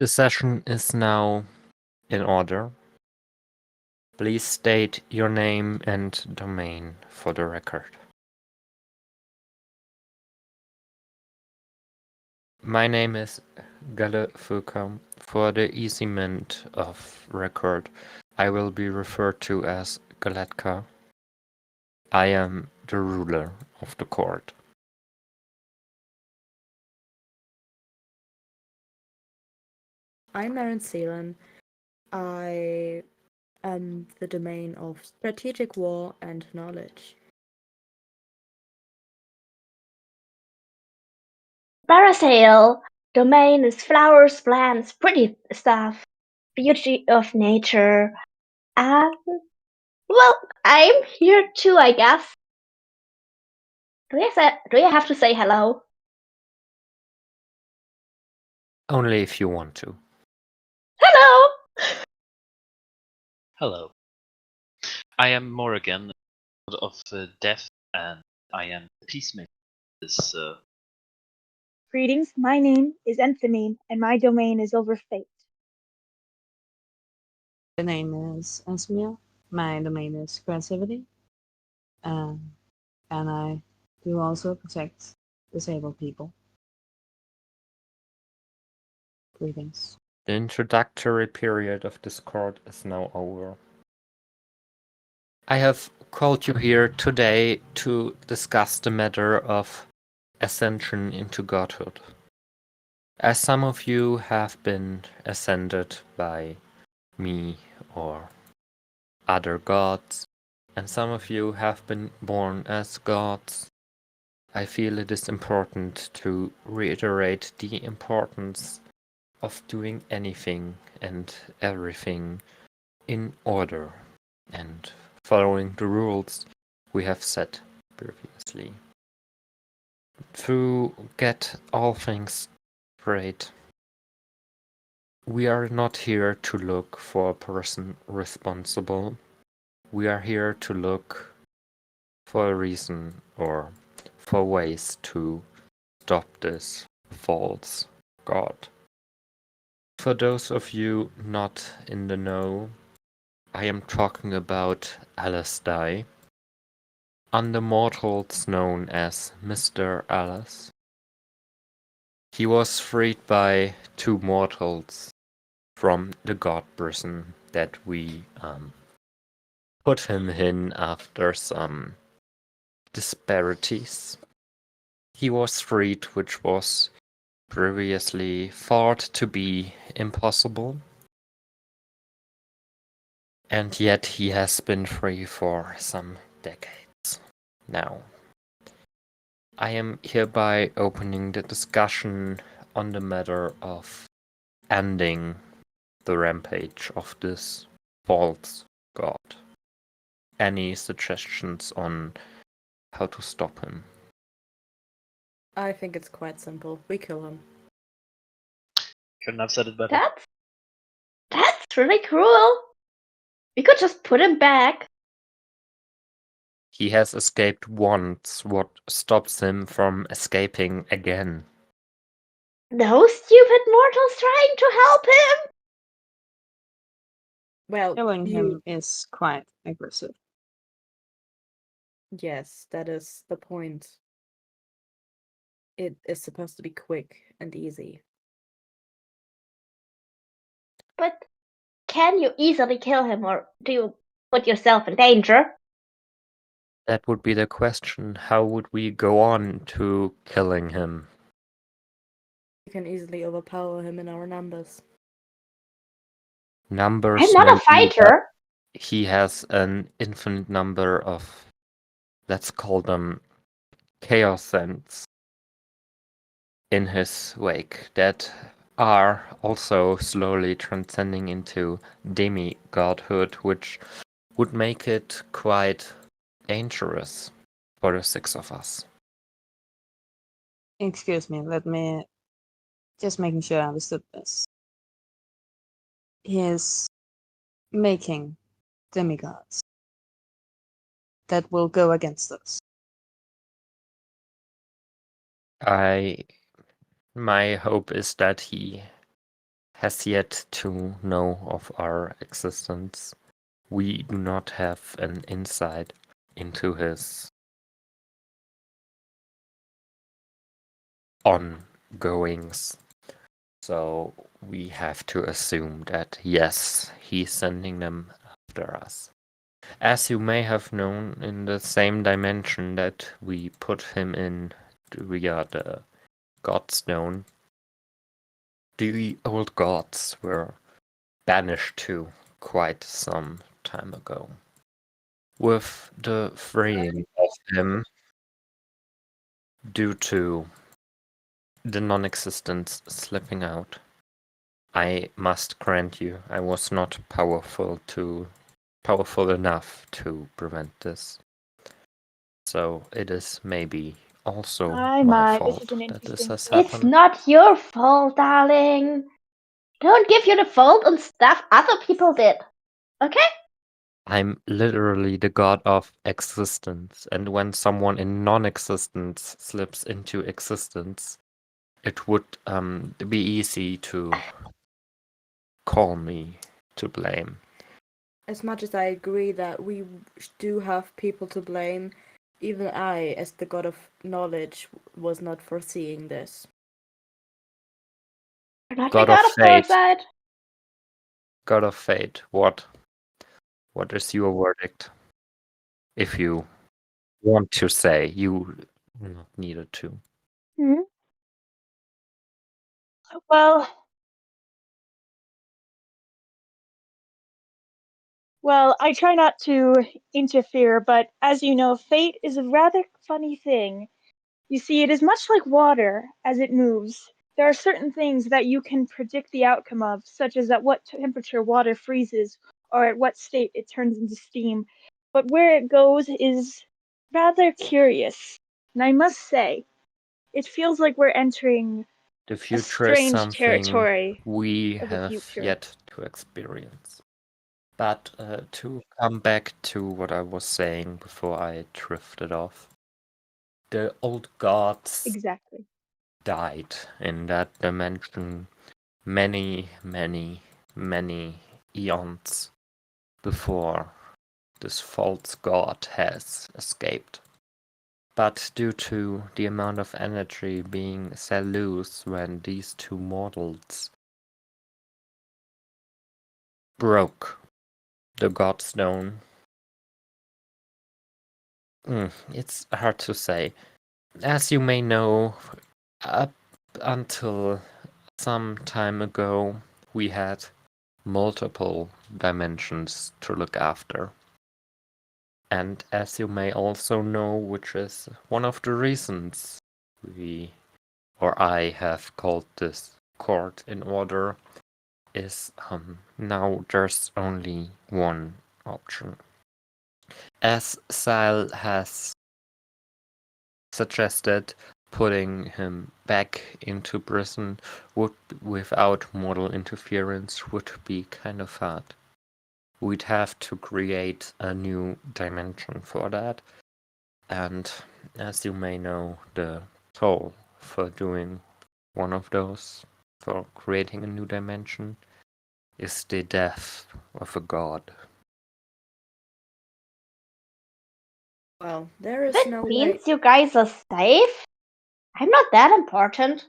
The session is now in order. Please state your name and domain for the record. My name is Galle Foucault. For the easement of record, I will be referred to as Galetka. I am the ruler of the court. I'm Maren Seelan. I am the domain of strategic war and knowledge. Parasail, domain is flowers, plants, pretty stuff, beauty of nature, and well, I'm here too, I guess. Do you have to say hello? Only if you want to. Hello! Hello. I am Morrigan, of Death, and I am the peacemaker. This Greetings, my name is Anthony, and my domain is over fate. My name is Esmia. My domain is creativity. And I do also protect disabled people. Greetings. The introductory period of this court is now over. I have called you here today to discuss the matter of ascension into godhood. As some of you have been ascended by me or other gods, and some of you have been born as gods, I feel it is important to reiterate the importance of doing anything and everything in order and following the rules we have set previously. To get all things straight, we are not here to look for a person responsible. We are here to look for a reason or for ways to stop this false god. For those of you not in the know, I am talking about Alasdair, under mortals known as Mr. Alice. He was freed by two mortals from the god prison that we put him in after some disparities. He was freed, which was previously thought to be impossible. And yet he has been free for some decades now. I am hereby opening the discussion on the matter of ending the rampage of this false god. Any suggestions on how to stop him? I think it's quite simple. We kill him. couldn't have said it better. That's really cruel. We could just put him back. He has escaped once. What stops him from escaping again? Those stupid mortals trying to help him. Well, Killing him is quite aggressive. Yes, that is the point. It is supposed to be quick and easy. But can you easily kill him, or do you put yourself in danger? That would be the question. How would we go on to killing him? We can easily overpower him in our numbers. Numbers I'm not a maybe, but fighter. he has an infinite number of, let's call them, chaos sense in his wake that are also slowly transcending into demi-godhood, which would make it quite dangerous for the six of us. Excuse me, let me just making sure I understood this. He is making demigods that will go against us. My hope is that he has yet to know of our existence. We do not have an insight into his ongoings. So we have to assume that, yes, he's sending them after us. As you may have known, in the same dimension that we put him in via the Godstone, the old gods were banished to quite some time ago. With the freeing of him due to the non-existence slipping out, I must grant you, I was not powerful enough to prevent this. So it is maybe also my this is fault an that this interesting has story. It's happened. not your fault, darling. Don't give you the fault on stuff other people did. Okay? I'm literally the god of existence, and when someone in non-existence slips into existence, it would be easy to call me to blame. As much as I agree that we do have people to blame, even I, as the god of knowledge, was not foreseeing this. You're not God the of god of fate. foresight. God of fate, what is your verdict? If you want to say, you not needed to. Hmm? Well, I try not to interfere, but as you know, fate is a rather funny thing. You see, it is much like water as it moves. There are certain things that you can predict the outcome of, such as at what temperature water freezes or at what state it turns into steam. But where it goes is rather curious. And I must say, it feels like we're entering The a future is strange something territory we of the have future. yet to experience. But to come back to what I was saying before I drifted off, the old gods Exactly. died in that dimension many, many, many eons before this false god has escaped. But due to the amount of energy being set loose when these two mortals broke the Godstone, it's hard to say. As you may know, up until some time ago, we had multiple dimensions to look after. And as you may also know, which is one of the reasons I have called this court in order, is now there's only one option. As Sal has suggested, putting him back into prison without mortal interference would be kind of hard. We'd have to create a new dimension for that. And as you may know, the toll for doing one of those, for creating a new dimension, is the death of a god. Well, there is That no way. means you guys are safe? I'm not that important.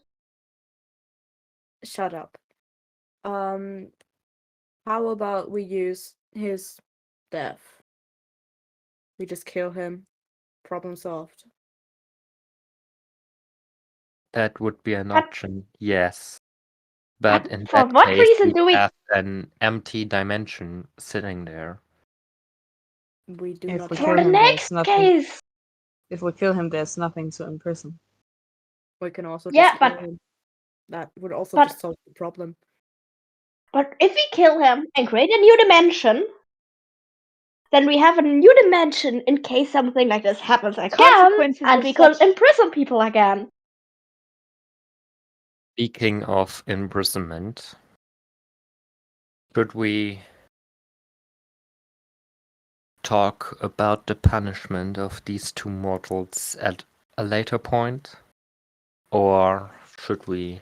Shut up. How about we use his death? We just kill him. Problem solved. That would be an But- option, yes. But in for that what case, reason we'd do we- have an empty dimension sitting there. We do If not we have For kill the him, next there's nothing. case. If we kill him, there's nothing to imprison. We can also Yeah, just kill but- him. That would also but- just solve the problem. But if we kill him and create a new dimension, then we have a new dimension in case something like this happens again, Consequences and of we could such- imprison people again. Speaking of imprisonment, should we talk about the punishment of these two mortals at a later point? Or should we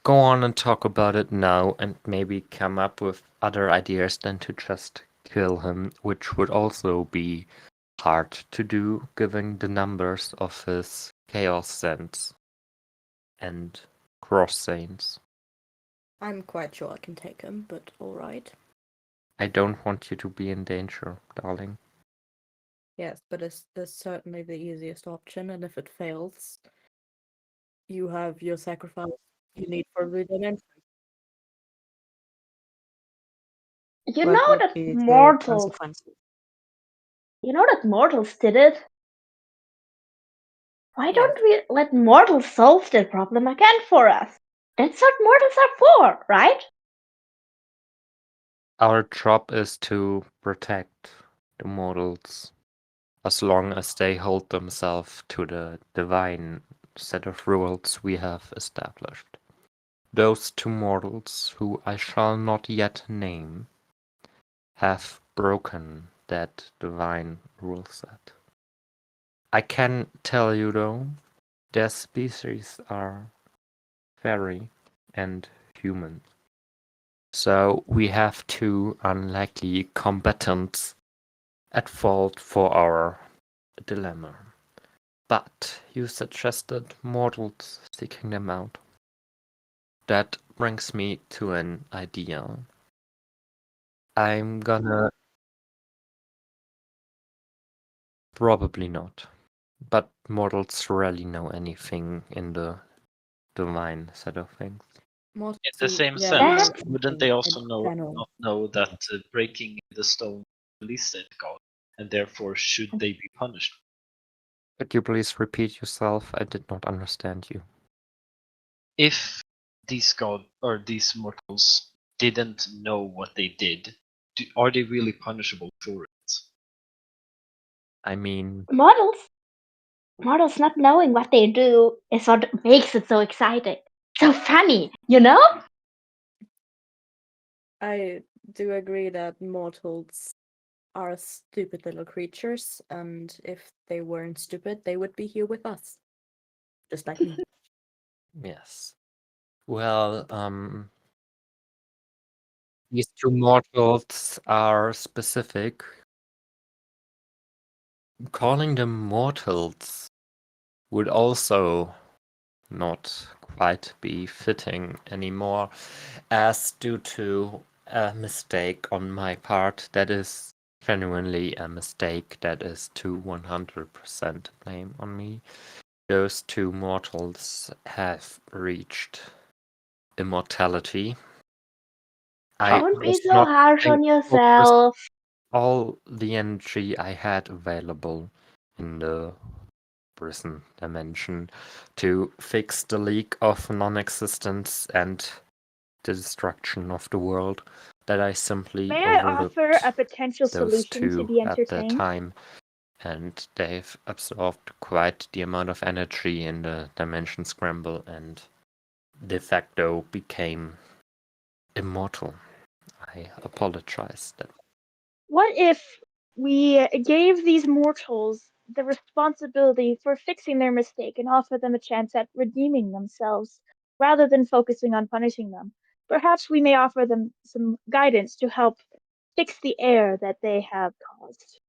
go on and talk about it now and maybe come up with other ideas than to just kill him, which would also be hard to do given the numbers of his Chaos Saints and Cross Saints. I'm quite sure I can take him, but alright. I don't want you to be in danger, darling. Yes, but it's certainly the easiest option, and if it fails, you have your sacrifice you need for the dimension. You What know would that be the mortals. consequences? You know that mortals did it. Why Yes. don't we let mortals solve their problem again for us? That's what mortals are for, right? Our job is to protect the mortals as long as they hold themselves to the divine set of rules we have established. Those two mortals, who I shall not yet name, have broken that divine rule set. I can tell you though, their species are fairy and human. So we have two unlikely combatants at fault for our dilemma. But you suggested mortals seeking them out. That brings me to an idea. I'm gonna... Probably not. But mortals rarely know anything in the divine set of things. Mortals In the do same rarely know sense, wouldn't they anything also in not general. know that breaking the stone released that god, and therefore should they be punished? Could you please repeat yourself? I did not understand you. If these these mortals didn't know what they did, are they really punishable for it? I mean, Mortals not knowing what they do is what makes it so exciting. So funny, you know? I do agree that mortals are stupid little creatures, and if they weren't stupid, they would be here with us. Just like me. yes. Well, these two mortals are specific. Calling them mortals would also not quite be fitting anymore, as due to a mistake on my part that is genuinely a mistake that is to 100% blame on me. Those two mortals have reached immortality. I Don't be was so not harsh trying on to focus yourself. all the energy I had available in the prison dimension to fix the leak of non-existence and the destruction of the world that I simply May I offer overlooked a potential those solution to two be at that entertained? time, and they've absorbed quite the amount of energy in the dimension scramble and de facto became immortal. I apologize. What if we gave these mortals the responsibility for fixing their mistake and offer them a chance at redeeming themselves rather than focusing on punishing them? Perhaps we may offer them some guidance to help fix the error that they have caused.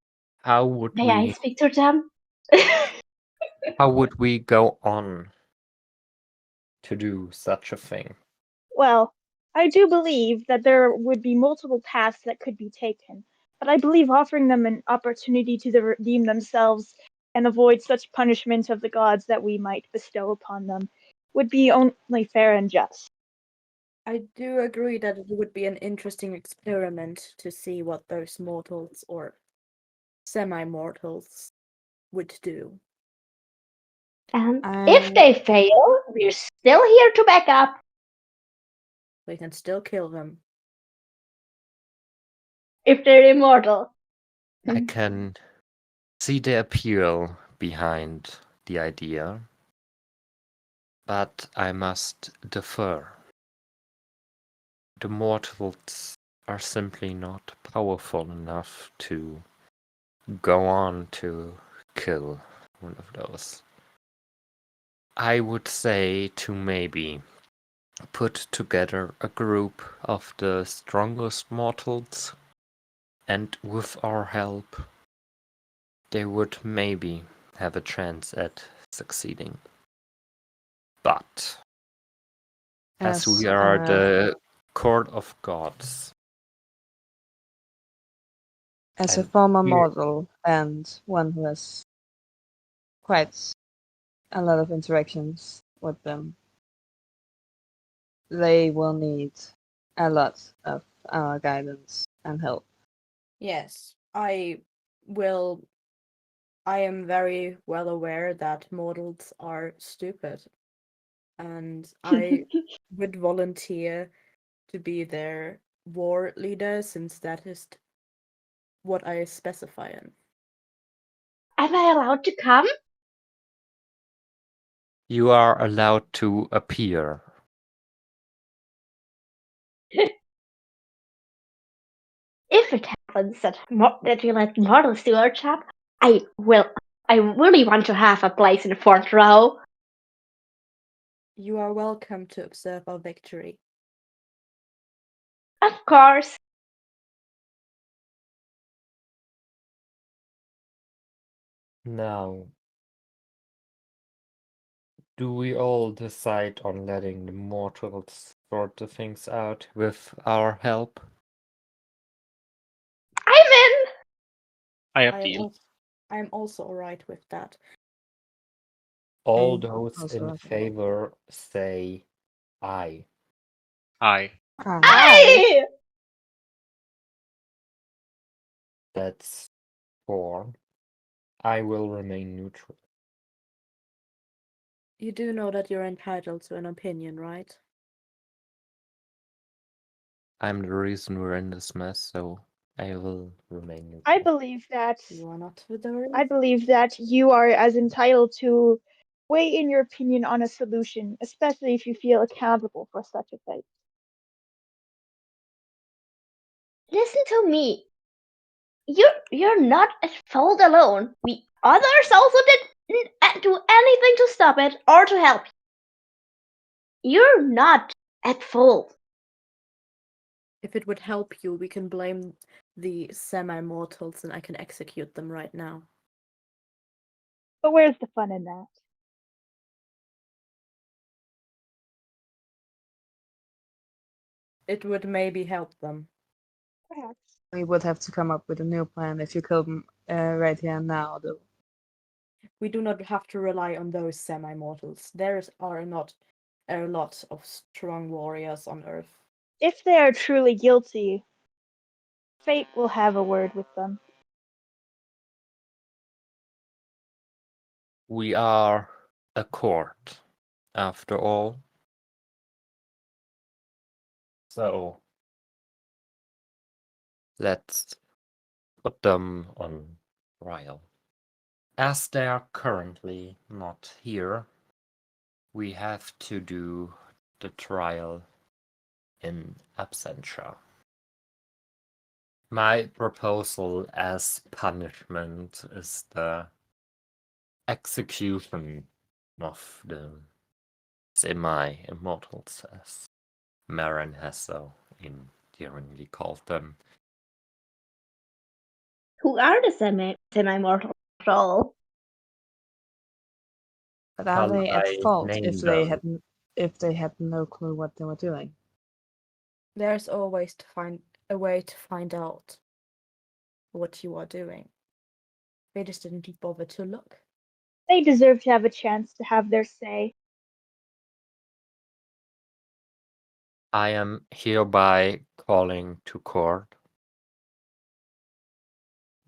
How would May I we speak to them? go on to do such a thing? Well, I do believe that there would be multiple paths that could be taken, but I believe offering them an opportunity to redeem themselves and avoid such punishment of the gods that we might bestow upon them would be only fair and just. I do agree that it would be an interesting experiment to see what those mortals or semi-mortals would do. And if they fail, we're still here to back up. We can still kill them. If they're immortal. I can see the appeal behind the idea, but I must defer. The mortals are simply not powerful enough to go on to kill one of those. I would say to maybe put together a group of the strongest mortals, and with our help, they would maybe have a chance at succeeding. But as we are the court of gods, as a and former we- mortal and one who has quite a lot of interactions with them, they will need a lot of our guidance and help. Yes, I will. I am very well aware that mortals are stupid, and I would volunteer to be their war leader since that is what I specify in. Am I allowed to come? you are allowed to appear. If it happens that you let mortals do our job, I will. I really want to have a place in the front row. You are welcome to observe our victory. Of course. Now, do we all decide on letting the mortals sort the things out with our help? I'm in. I I am appeal. also, I am also alright with that. All And those also in I think- favor say aye. Aye. Aye. That's 4. I will remain neutral. You do know that you're entitled to an opinion, right? I'm the reason we're in this mess, so I will remain neutral. I believe that You are not with the I believe that you are as entitled to weigh in your opinion on a solution, especially if you feel accountable for such a thing. Listen to me. You're not at fault alone. We others also didn't do anything to stop it or to help. You're not at fault. If it would help you, we can blame the semi-mortals and I can execute them right now. But where's the fun in that? It would maybe help them. Perhaps. We would have to come up with a new plan if you killed them right here and now, though. We do not have to rely on those semi-mortals. There are not a lot of strong warriors on Earth. If they are truly guilty, fate will have a word with them. We are a court, after all. So, let's put them on trial. As they are currently not here, we have to do the trial in absentia. My proposal as punishment is the execution of the semi-immortals, as Marin has so endearingly called them. Who are the semi-mortals after all? But are Shall they at I fault name if they had no clue what they were doing? There's always a way to find out what you are doing. They just didn't bother to look. They deserve to have a chance to have their say. I am hereby calling to court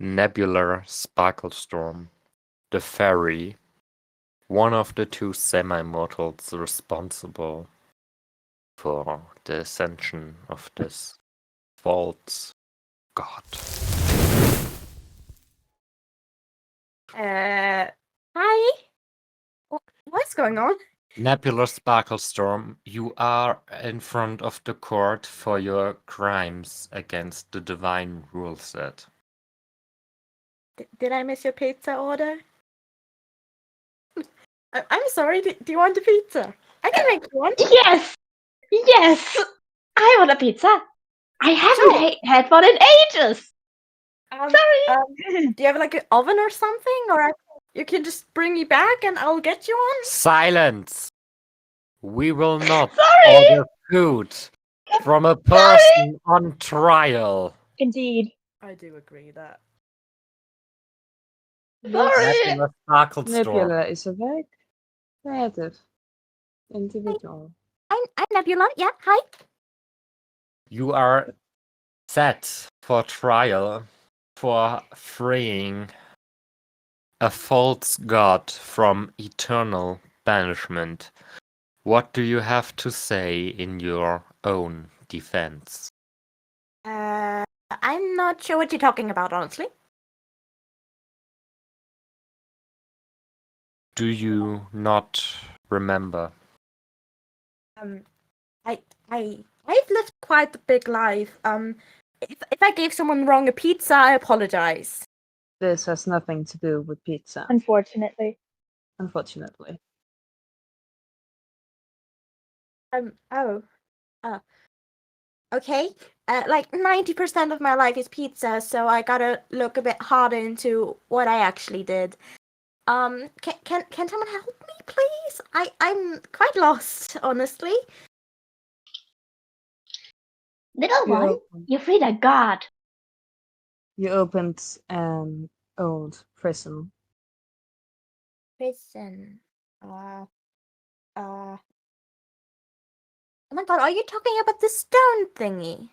Nebular Sparklestorm, the fairy, one of the 2 semi-mortals responsible for the ascension of this false god. Hi? What's going on? Nebular Sparklestorm, you are in front of the court for your crimes against the divine rule set. Did I miss your pizza order? I'm sorry, do you want a pizza? I can make you one. Yes! Yes! I want a pizza! I haven't Sure. had one in ages! Sorry! Do you have like an oven or something, or you can just bring me back and I'll get you one? Silence! We will not Sorry! order food from a person on trial. Indeed. I do agree that. Sorry! Nebula Sparklestorm. Nebula is a very creative individual. I'm Nebula, yeah, hi. You are set for trial for freeing a false god from eternal banishment. What do you have to say in your own defense? I'm not sure what you're talking about, honestly. Do you not remember? I've lived quite a big life. If I gave someone wrong a pizza, I apologize. This has nothing to do with pizza, Unfortunately. unfortunately. Okay. Like 90% of my life is pizza, so I gotta look a bit harder into what I actually did. Can someone help me, please? I'm quite lost, honestly. Little You one, opened, you freed a god. you opened an old prison. Prison. Oh my god, are you talking about the stone thingy?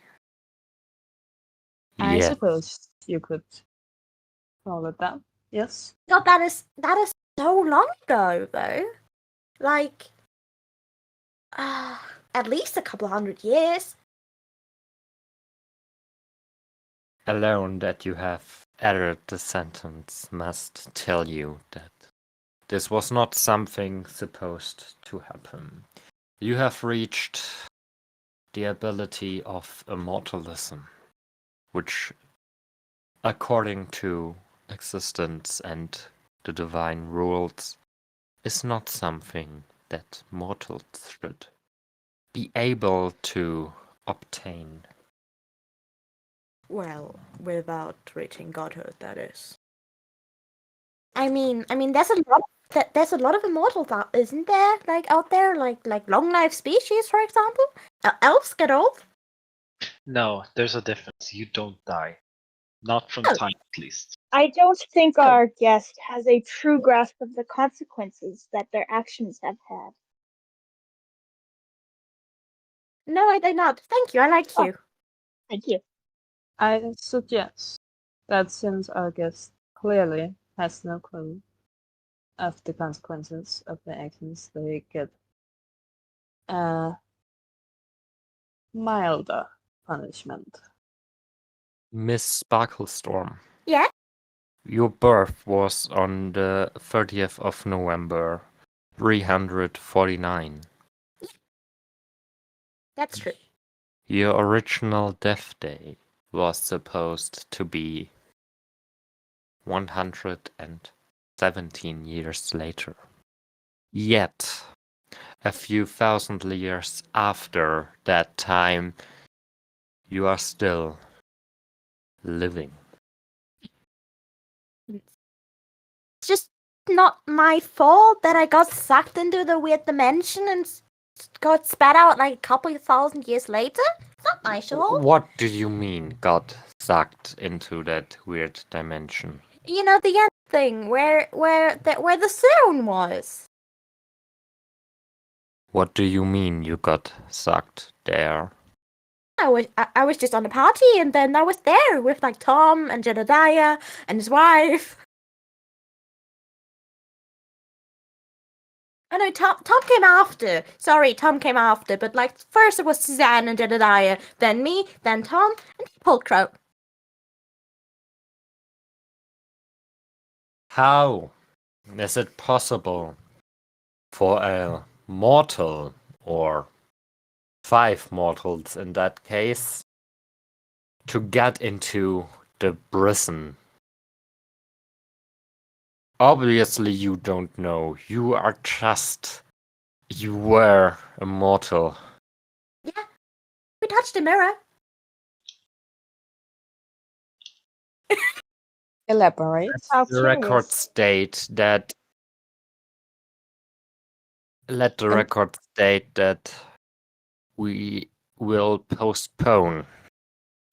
I Yes. suppose you could call it that. Yes. God, that is so long ago, though. Like, at least a couple 100 years. Alone that you have added the sentence must tell you that this was not something supposed to happen. You have reached the ability of immortalism, which, according to existence and the divine rules, is not something that mortals should be able to obtain. Well, without reaching godhood, that is. I mean, there's a lot. There's a lot of immortals out, isn't there? Like out there, like long life species, for example. Elves get old. No, there's a difference. You don't die. Not from Oh. time, at least. I don't think Oh. our guest has a true grasp of the consequences that their actions have had. No, I do not. Thank you. I like Oh. you. Thank you. I suggest that since our guest clearly has no clue of the consequences of their actions, they get a milder punishment. Miss Sparklestorm, Yeah, your birth was on the 30th of November, 349. that's true. Your original death day was supposed to be 117 years later. Yet, a few thousand years after that time, you are still living. It's just not my fault that I got sucked into the weird dimension and got spat out like a couple of 1,000 years later. It's not my fault. What do you mean got sucked into that weird dimension? You know, the end thing where the throne was. What do you mean you got sucked there? I was just on a party, and then I was there with like Tom and Jedediah and his wife. Oh no, Tom came after. Sorry, Tom came after. But like first it was Suzanne and Jedediah, then me, then Tom, and Polkrow. How is it possible for a mortal, or 5 mortals in that case, to get into the prison? Obviously you don't know. You were a mortal touched a mirror. Elaborate. How The record curious. state that. Let the And- record state that we will postpone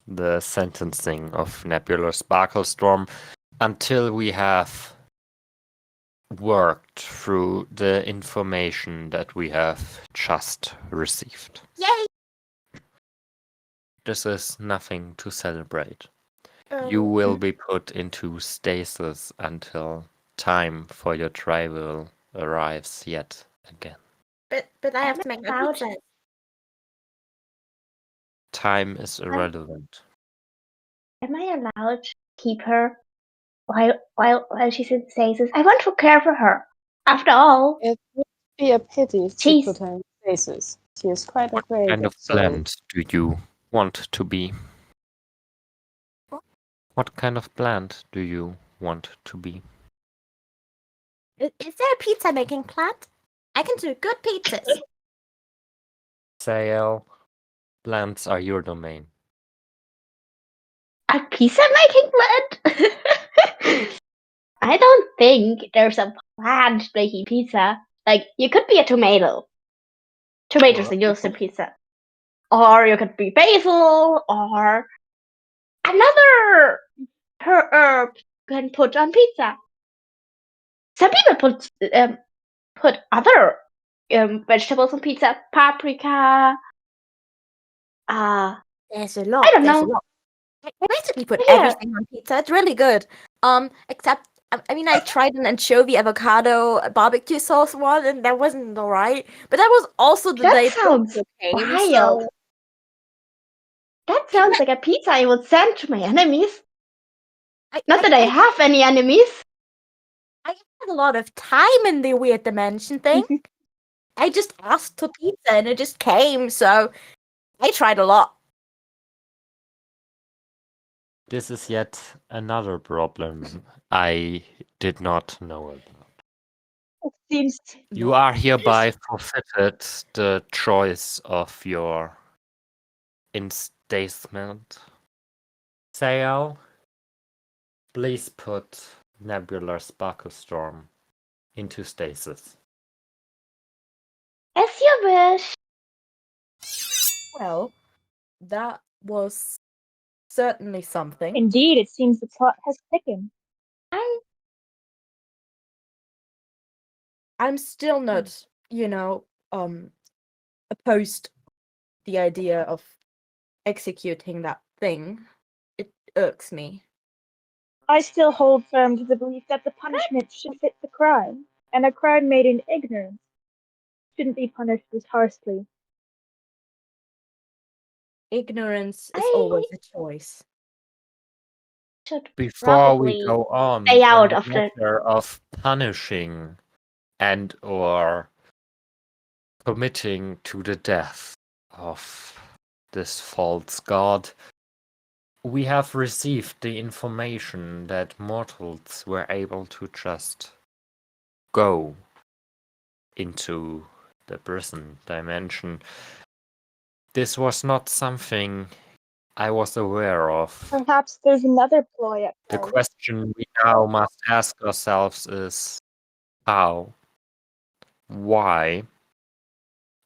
the sentencing of Nebular Sparklestorm until we have worked through the information that we have just received. Yay! This is nothing to celebrate. You will be put into stasis until time for your travel arrives yet again. But I have to make my Allowed. pizza. Time is irrelevant. Am I allowed to keep her while she's in stasis? I want to care for her. After all, It would be a pity to Jeez. put her in stasis. She is quite a What creative kind of soul. plant do you want to be? What kind of plant do you want to be? Is there a pizza making plant? I can do good pizzas. Sael, plants are your domain. a pizza making plant? I don't think there's a plant making pizza. Like, you could be a tomato. Tomatoes are used in pizza. Or you could be basil, or another herb you can put on pizza. Some people put other vegetables on pizza. Paprika. There's a lot. I don't there's know. A lot. I basically put Yeah. everything on pizza. It's really good. Except I mean, I tried an anchovy avocado barbecue sauce one, and that wasn't alright. But that was also the That day sounds pizza came, wild. so That sounds like a pizza I would send to my enemies. Not that I I have any enemies. had a lot of time in the weird dimension thing. I just asked for pizza, and it just came. So I tried a lot. This is yet another problem I did not know about. It seems You are hereby forfeited the choice of your instatement. Sael, please put Nebular Sparklestorm into stasis. As you wish. Well, that was certainly something. indeed. It seems the plot has thickened. I'm still not, opposed the idea of executing that thing. It irks me. I still hold firm to the belief that the punishment should fit the crime, and a crime made in ignorance shouldn't be punished as harshly. Ignorance is I- always a choice. Should Before we probably go on stay out the of the- matter of punishing and or committing to the death of this false god, we have received the information that mortals were able to just go into the prison dimension. This was not something I was aware of. Perhaps there's another ploy at The play. question we now must ask ourselves is how, why,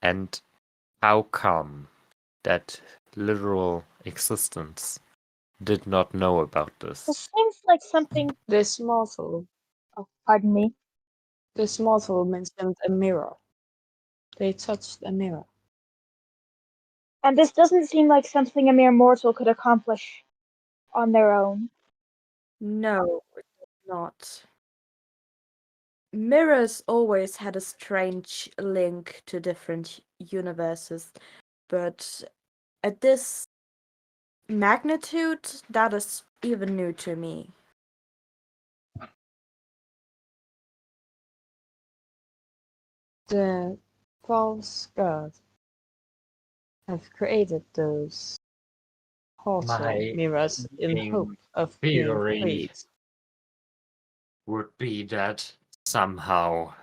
and how come that literal existence did not know about this. This seems like something. This mortal, Oh, pardon me. this mortal mentioned a mirror. They touched a mirror. And this doesn't seem like something a mere mortal could accomplish on their own. No, it does not. Mirrors always had a strange link to different universes, but at this magnitude, that is even new to me. The false god have created those portal My mirrors in main hope of being theory freed. would be that somehow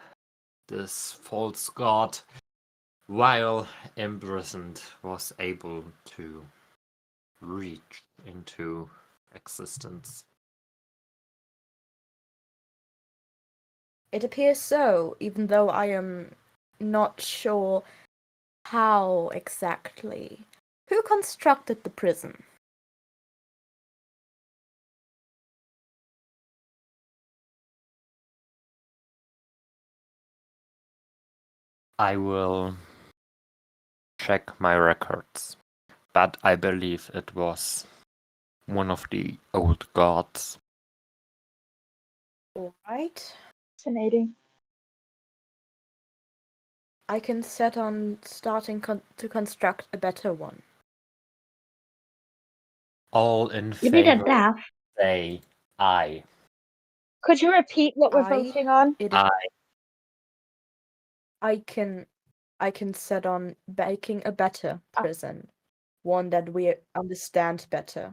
this false god while imprisoned, was able to reach into existence. It appears so, even though I am not sure how exactly. Who constructed the prison? I will check my records, but I believe it was one of the old gods. All right. Fascinating. I can set on starting to construct a better one. All in You need a favor staff. say aye. Could you repeat what we're I- voting on? It is, Aye. I can set on making a better Ah. prison, one that we understand better.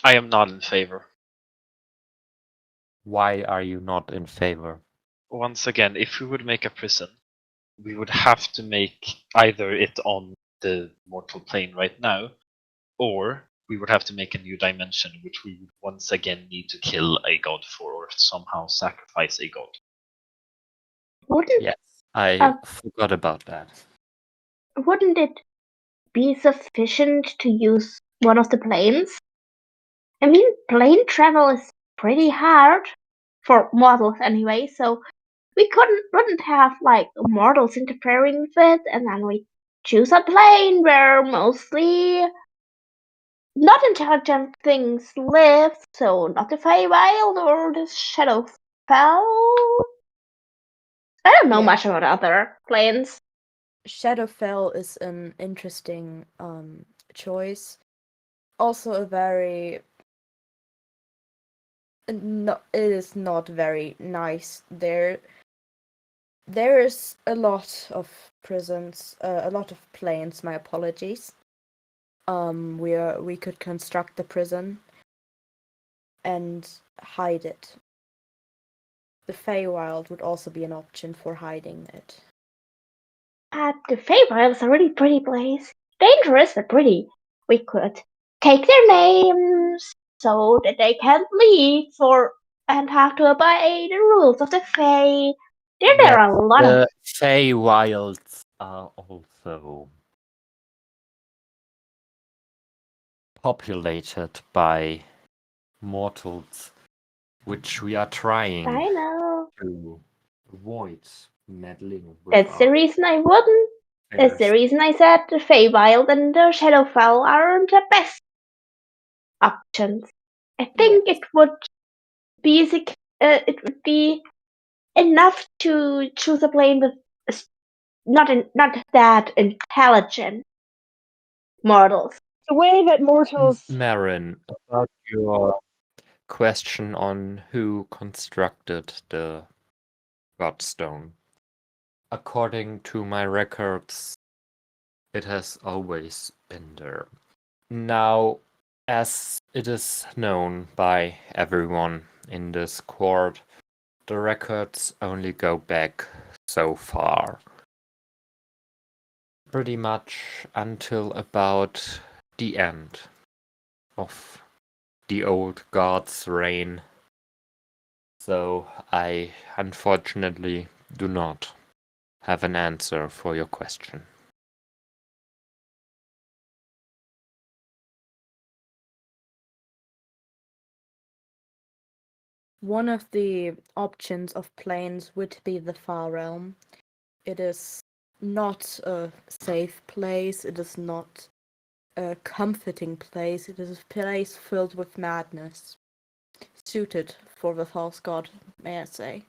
I am not in favor. Why are you not in favor? Once again, if we would make a prison, we would have to make either it on the mortal plane right now, or we would have to make a new dimension, which we would once again need to kill a god for or somehow sacrifice a god. Wouldn't Yes, I Uh, forgot about that. wouldn't it be sufficient to use one of the planes? I mean, plane travel is pretty hard for mortals anyway, so we wouldn't have like mortals interfering with it, and then we choose a plane where mostly not intelligent things live, so not the Feywild or the Shadowfell. I don't know Yeah. much about other planes. Shadowfell is an interesting choice. Also a very no, it is not very nice there. There is a lot of prisons, a lot of planes. My apologies. We could construct the prison and hide it. The Feywild would also be an option for hiding it. The Feywild is a really pretty place. Dangerous but pretty. We could take their names so that they can't leave and have to obey the rules of the Fey. There are a lot of The Feywilds are also populated by mortals, which we are trying I know. to avoid meddling with. That's the reason I wouldn't. That's the affairs. reason I said the Feywild and the Shadowfell aren't the best options. I think Yes. it would be enough to choose a plane with not that intelligent models. The way that mortals. Marin, about your question on who constructed the Godstone. According to my records, it has always been there. Now, as it is known by everyone in this court, the records only go back so far. Pretty much until about the end of the old god's reign. So I unfortunately do not have an answer for your question. One of the options of planes would be the Far Realm. It is not a safe place, it is not a comforting place, it is a place filled with madness. Suited for the false god, may I say.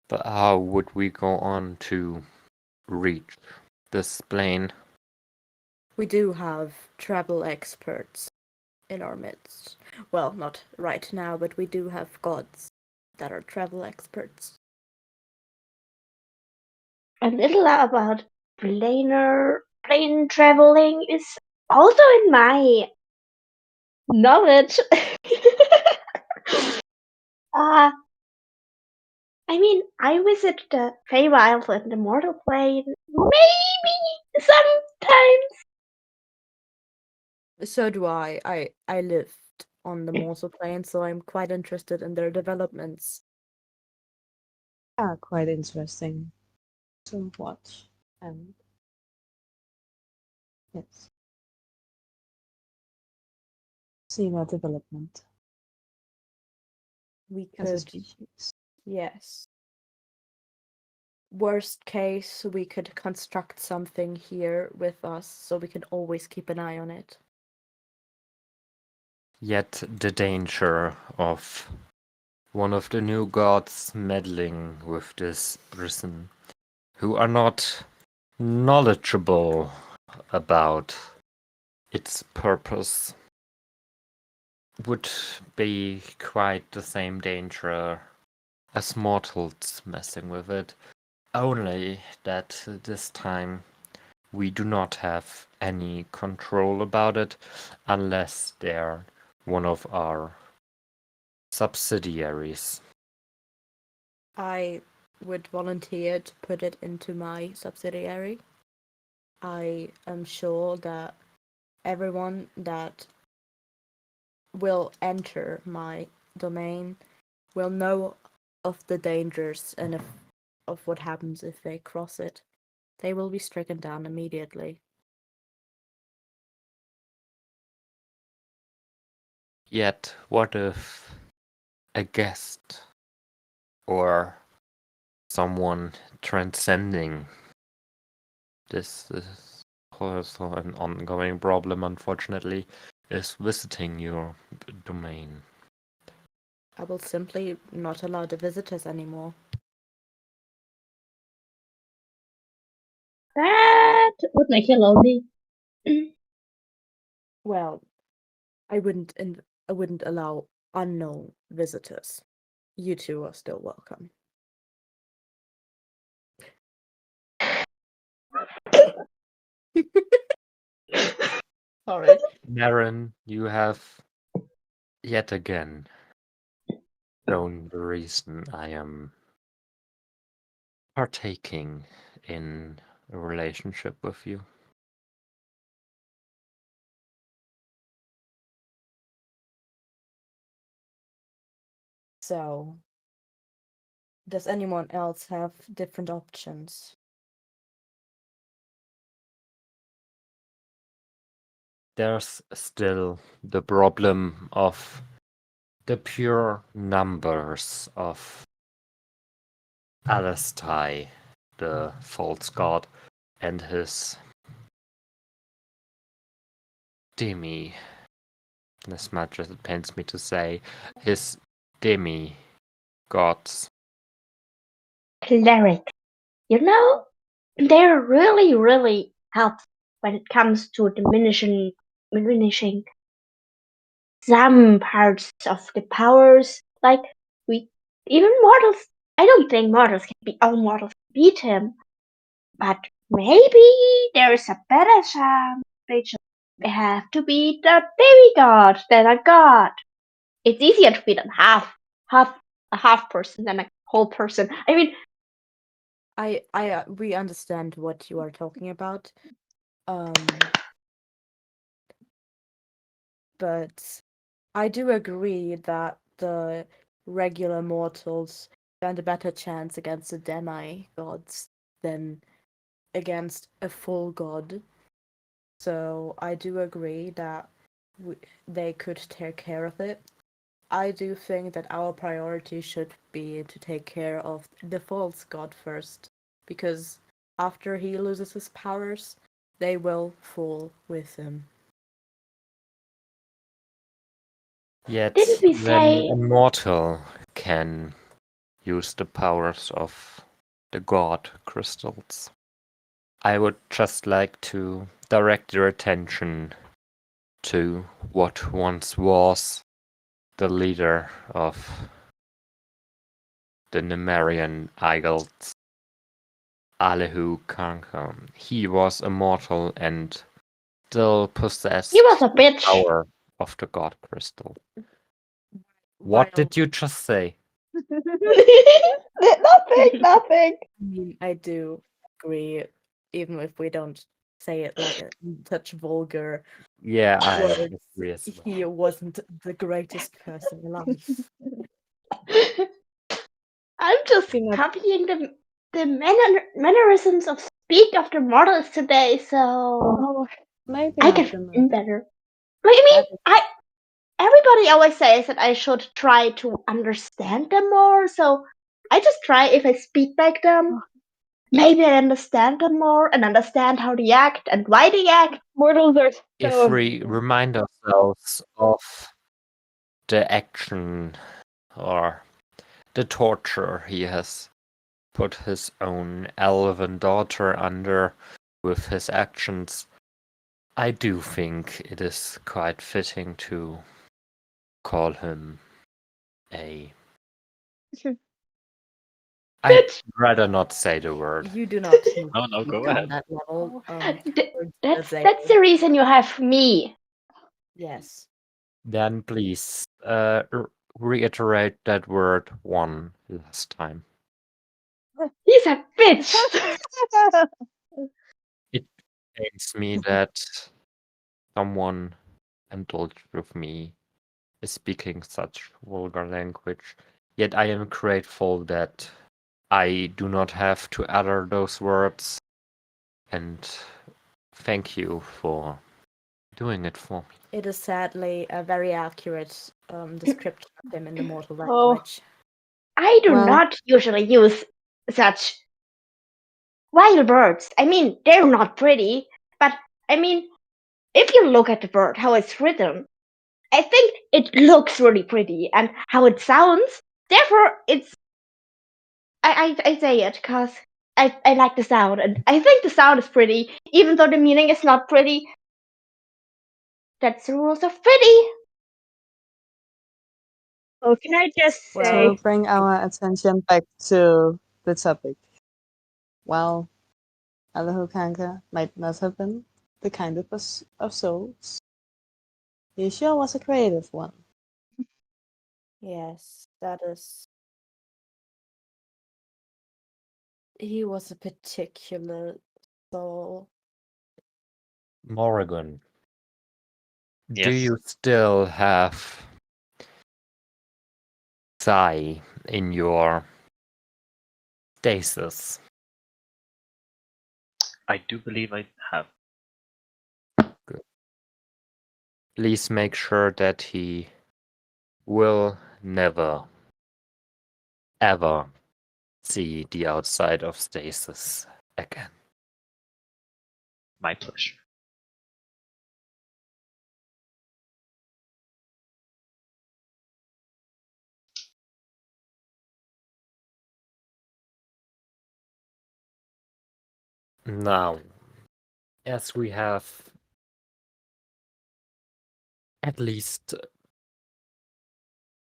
But how would we go on to reach this plane? We do have travel experts in our midst. Well, not right now, but we do have gods that are travel experts. A little about plane traveling is also in my knowledge. I mean, I visit the Feywild and the Mortal Plane. Maybe sometimes. So do I. I lived on the Mortal Plane, so I'm quite interested in their developments. Are quite interesting to watch. And yes, see their development We as a could, species. yes. Worst case, we could construct something here with us so we can always keep an eye on it. Yet the danger of one of the new gods meddling with this prison, who are not knowledgeable about its purpose, would be quite the same danger as mortals messing with it. Only that this time we do not have any control about it unless they're one of our subsidiaries. I would volunteer to put it into my subsidiary. I am sure that everyone that will enter my domain will know of the dangers and of what happens if they cross it. They will be stricken down immediately. Yet, what if a guest or someone transcending this is also an ongoing problem, unfortunately, is visiting your domain? I will simply not allow the visitors anymore. That would make you lonely. Well, I wouldn't allow unknown visitors. You two are still welcome. Sorry. Naren, you have yet again shown the reason I am partaking in a relationship with you. So, does anyone else have different options? There's still the problem of the pure numbers of Alastai, the false god, and his demi, as much as it pains me to say, his demi gods. Cleric. You know, they're really, really helpful when it comes to diminishing some parts of the powers. Like we, even mortals. I don't think mortals can be all mortals can beat him, but maybe there's a better chance. They have to beat a demigod than a god. It's easier to beat a half person than a whole person. I mean, We understand what you are talking about. But I do agree that the regular mortals stand a better chance against the demigods than against a full god. So I do agree that they could take care of it. I do think that our priority should be to take care of the false god first, because after he loses his powers, they will fall with him. Yet, didn't we when say a mortal can use the powers of the god crystals, I would just like to direct your attention to what once was the leader of the Nemerian Eagles, Alehu Kankan. He was immortal and still possessed he was a the bitch? power of the god crystal? What While did you just say? Nothing. I mean, I do agree, even if we don't say it like such vulgar Yeah, I words. agree as well. He wasn't the greatest person alive. I'm just Peanut. copying the mannerisms of speak of the models today, so Oh, Maybe I not can the do most. better. Like, I mean, That everybody always says that I should try to understand them more, so I just try if I speak like them. Maybe I understand them more and understand how they act and why they act. mortals are so If we amazing. remind ourselves of the action or the torture he has put his own elven daughter under with his actions, I do think it is quite fitting to call him a. I'd Bitch. rather not say the word. You do not need No, no, to go speak on ahead. that level. That's the reason you have me. Yes. Then please reiterate that word one last time. He's a bitch. It pains me that someone indulged with me is speaking such vulgar language. Yet I am grateful that I do not have to utter those words. And thank you for doing it for me. It is sadly a very accurate description of him in the mortal Oh. language. I do Well- not usually use such wild birds. I mean, they're not pretty, but I mean, if you look at the bird, how it's written, I think it looks really pretty, and how it sounds. Therefore, it's I say it because I like the sound, and I think the sound is pretty, even though the meaning is not pretty. That's the rules of pretty. Oh, can I just Well, say, To bring our attention back to the topic. While Alahukanka might not have been the kind of souls, he sure was a creative one. yes, that is. He was a particular soul. Morrigan, do Yes. you still have Psy in your stasis? I do believe I have. Please make sure that he will never, ever see the outside of stasis again. My pleasure. Now, as we have at least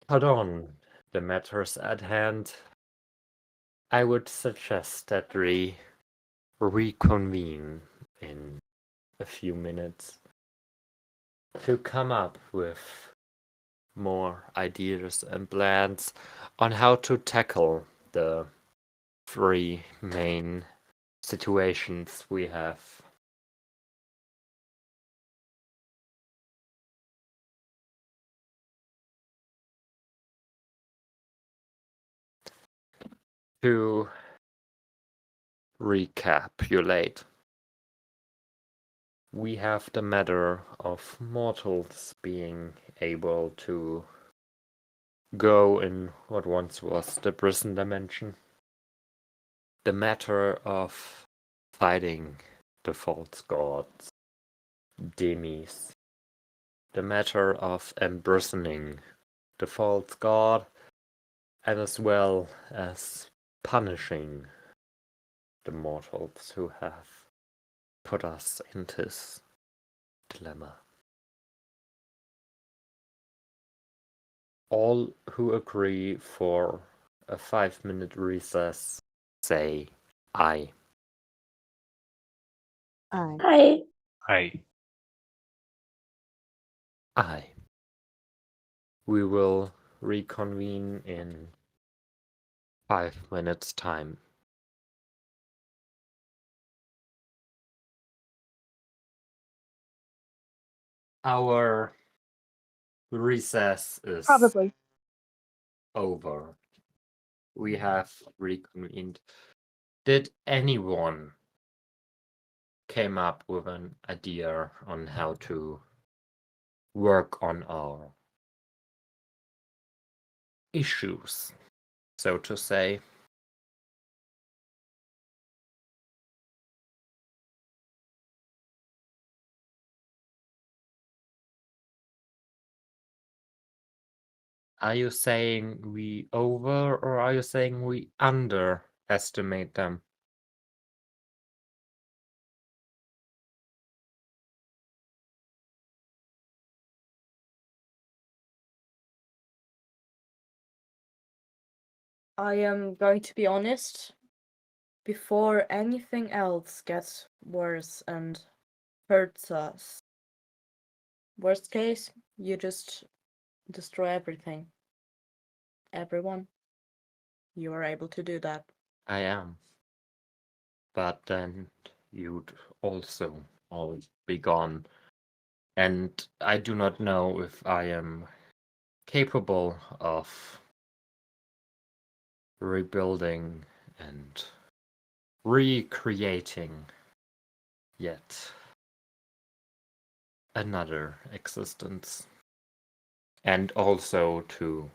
put on the matters at hand, I would suggest that we reconvene in a few minutes to come up with more ideas and plans on how to tackle the three main situations we have. To recapitulate, we have the matter of mortals being able to go in what once was the prison dimension. The matter of fighting the false gods, demis. The matter of imprisoning the false god, and as well as punishing the mortals who have put us in this dilemma. All who agree for a 5-minute recess say aye. Aye. I I Aye. We will reconvene in 5 minutes time. Our recess is Probably. over. We have reconvened. Did anyone came up with an idea on how to work on our issues, so to say? Are you saying we over or are you saying we underestimate them? I am going to be honest. Before anything else gets worse and hurts us, worst case, you just destroy everything. Everyone. You are able to do that. I am. But then you'd also all be gone. And I do not know if I am capable of rebuilding and recreating yet another existence. And also to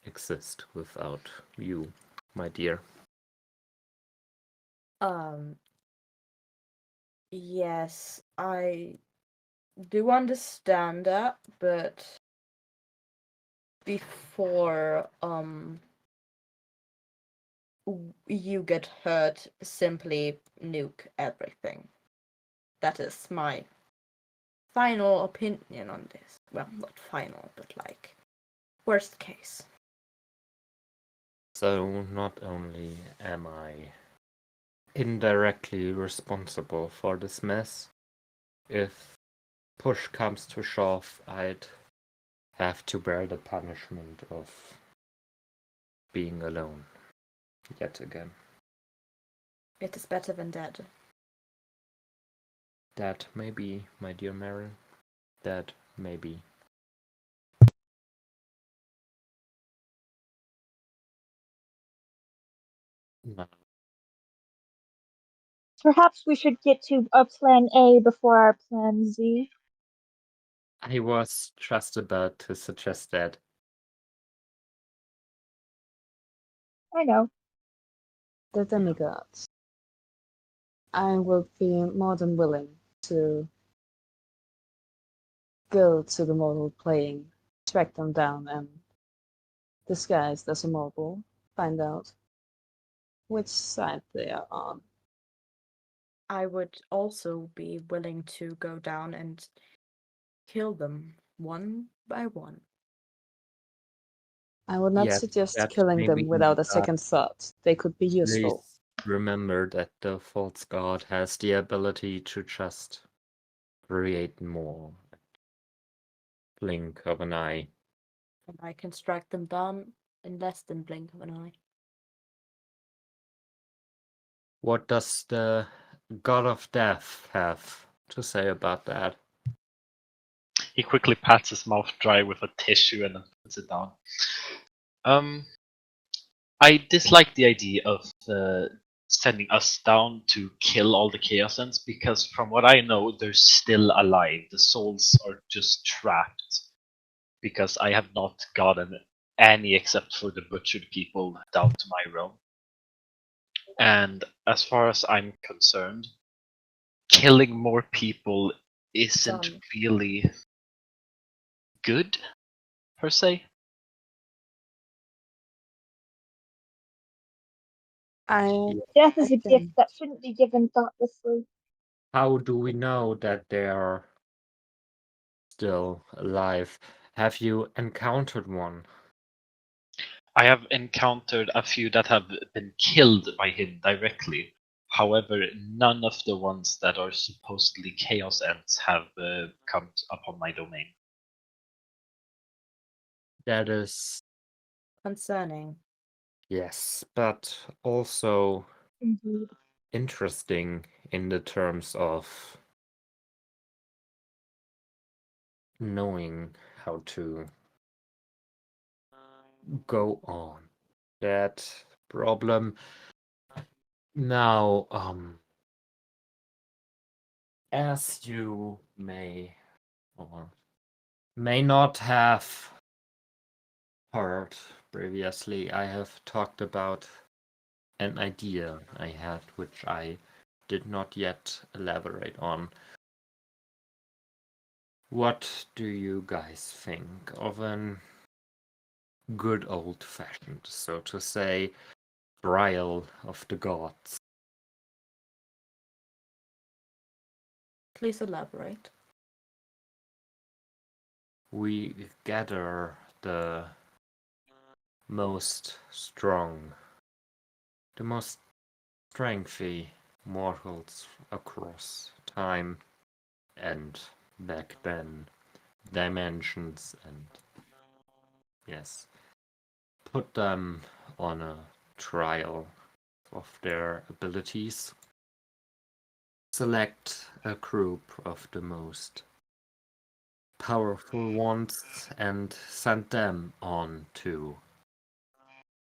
exist without you, my dear. Yes, I do understand that, but before you get hurt, simply nuke everything. That is my final opinion on this. Well, not final, but like worst case. So not only am I indirectly responsible for this mess, if push comes to shove, I'd have to bear the punishment of being alone yet again. It is better than dead. That may be, my dear Marin. That may be. No. Perhaps we should get to a plan A before our plan Z. I was just about to suggest that. I know. The demigods. I will be more than willing to go to the mortal plane, track them down, and disguised as a mortal, find out which side they are on. I would also be willing to go down and kill them one by one. I would not Yes, suggest that killing may them be, without a but second thought. They could be useful. please remember that the false god has the ability to just create more. Blink of an eye. And I can strike them down in less than blink of an eye. What does the god of death have to say about that? He quickly pats his mouth dry with a tissue and then puts it down. I dislike the idea of sending us down to kill all the Chaos Ents because, from what I know, they're still alive. The souls are just trapped because I have not gotten any except for the butchered people down to my realm. And as far as I'm concerned, killing more people isn't Done. really good, per se. Death is I a gift think- that shouldn't be given thoughtlessly. How do we know that they are still alive? Have you encountered one? I have encountered a few that have been killed by him directly. However, none of the ones that are supposedly Chaos Ents have come upon my domain. That is Concerning. Yes, but also Indeed. interesting in the terms of knowing how to go on. That problem now, as you may or may not have heard previously, I have talked about an idea I had, which I did not yet elaborate on. What do you guys think of an good old-fashioned, so to say, trial of the gods? Please elaborate. We gather the most strong, the most strengthy mortals across time and back then dimensions, and yes, put them on a trial of their abilities. Select a group of the most powerful ones and send them on to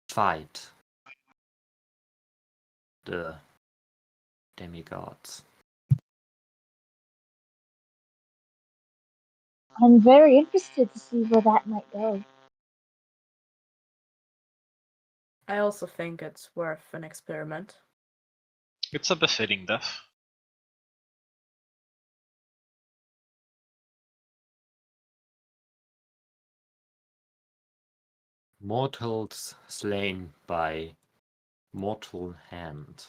fight the demigods. I'm very interested to see where that might go. I also think it's worth an experiment. It's a befitting death. Mortals slain by mortal hand.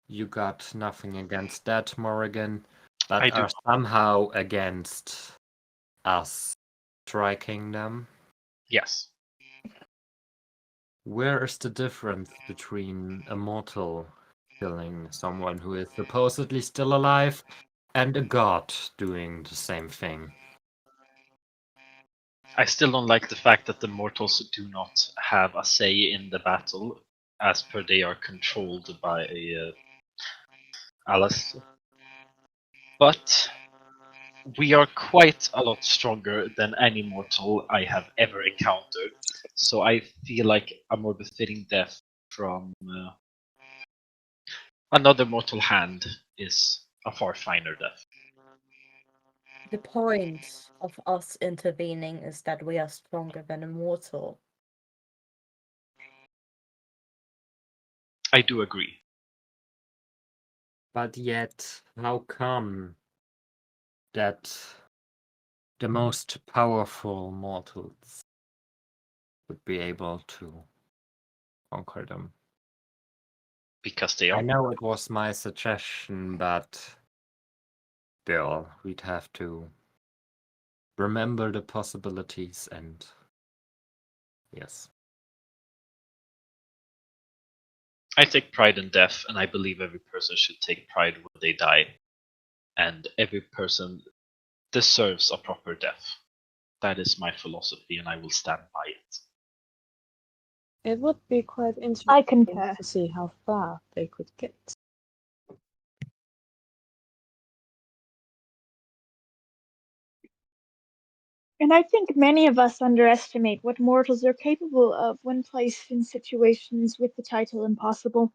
You got nothing against that, Morrigan, but I do. are somehow against us striking them. Yes. Where is the difference between a mortal killing someone who is supposedly still alive and a god doing the same thing? I still don't like the fact that the mortals do not have a say in the battle, as per they are controlled by Alice. But we are quite a lot stronger than any mortal I have ever encountered, so I feel like a more befitting death from another mortal hand is a far finer death. The point of us intervening is that we are stronger than a mortal. I do agree. But yet, how come that the most powerful mortals would be able to conquer them? Because they I are. know it was my suggestion, but still, we'd have to remember the possibilities and yes. I take pride in death, and I believe every person should take pride when they die. And every person deserves a proper death. That is my philosophy, and I will stand by it. It would be quite interesting I concur. to see how far they could get. And I think many of us underestimate what mortals are capable of when placed in situations with the title impossible.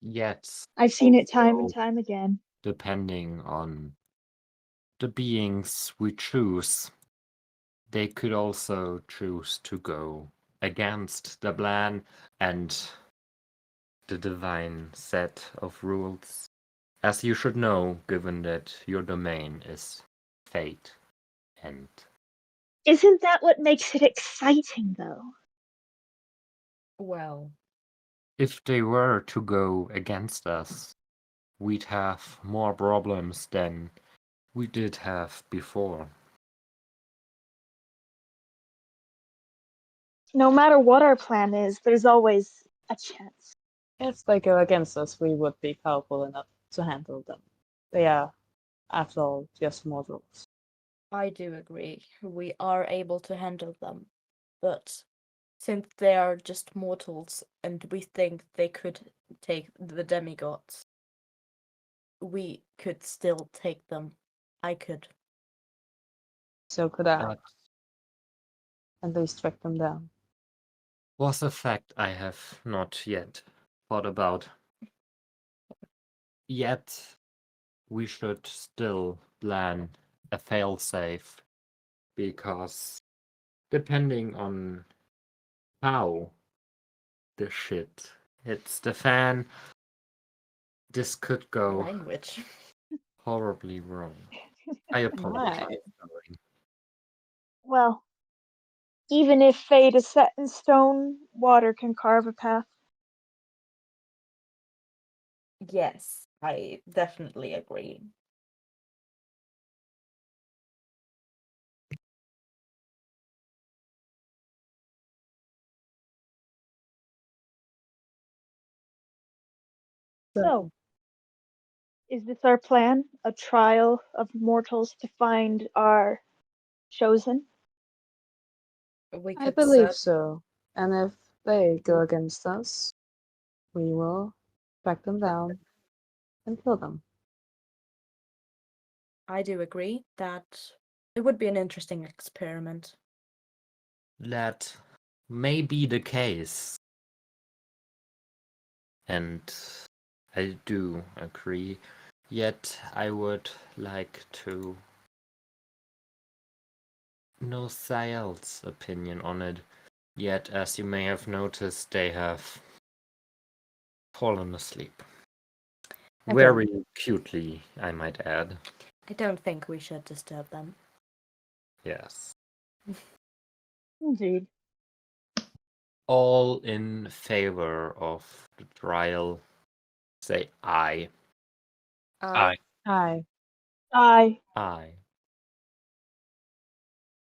Yet, I've seen it time and also, time again. depending on the beings we choose, they could also choose to go against the plan and the divine set of rules. As you should know, given that your domain is fate and Isn't that what makes it exciting, though? Well, if they were to go against us, we'd have more problems than we did have before. No matter what our plan is, there's always a chance. If they go against us, we would be powerful enough to handle them. They are, after all, just mortals. I do agree. We are able to handle them. But Since they are just mortals and we think they could take the demigods, we could still take them. I could. So could I. That At least track them down. was a fact I have not yet thought about. Yet, we should still plan a failsafe, because depending on how the shit hits the fan, this could go Language. horribly wrong. I apologize. Right. Zoe. Well, even if fate is set in stone, water can carve a path. Yes, I definitely agree. So, is this our plan? A trial of mortals to find our chosen? We I could believe so. And if they go against us, we will track them down and kill them. I do agree that it would be an interesting experiment. That may be the case. And I do agree. Yet I would like to know Sael's opinion on it. Yet, as you may have noticed, they have fallen asleep. I Very cutely, I might add. I don't think we should disturb them. Yes. Indeed. All in favor of the trial, say aye. Aye. Hi. Aye. Aye.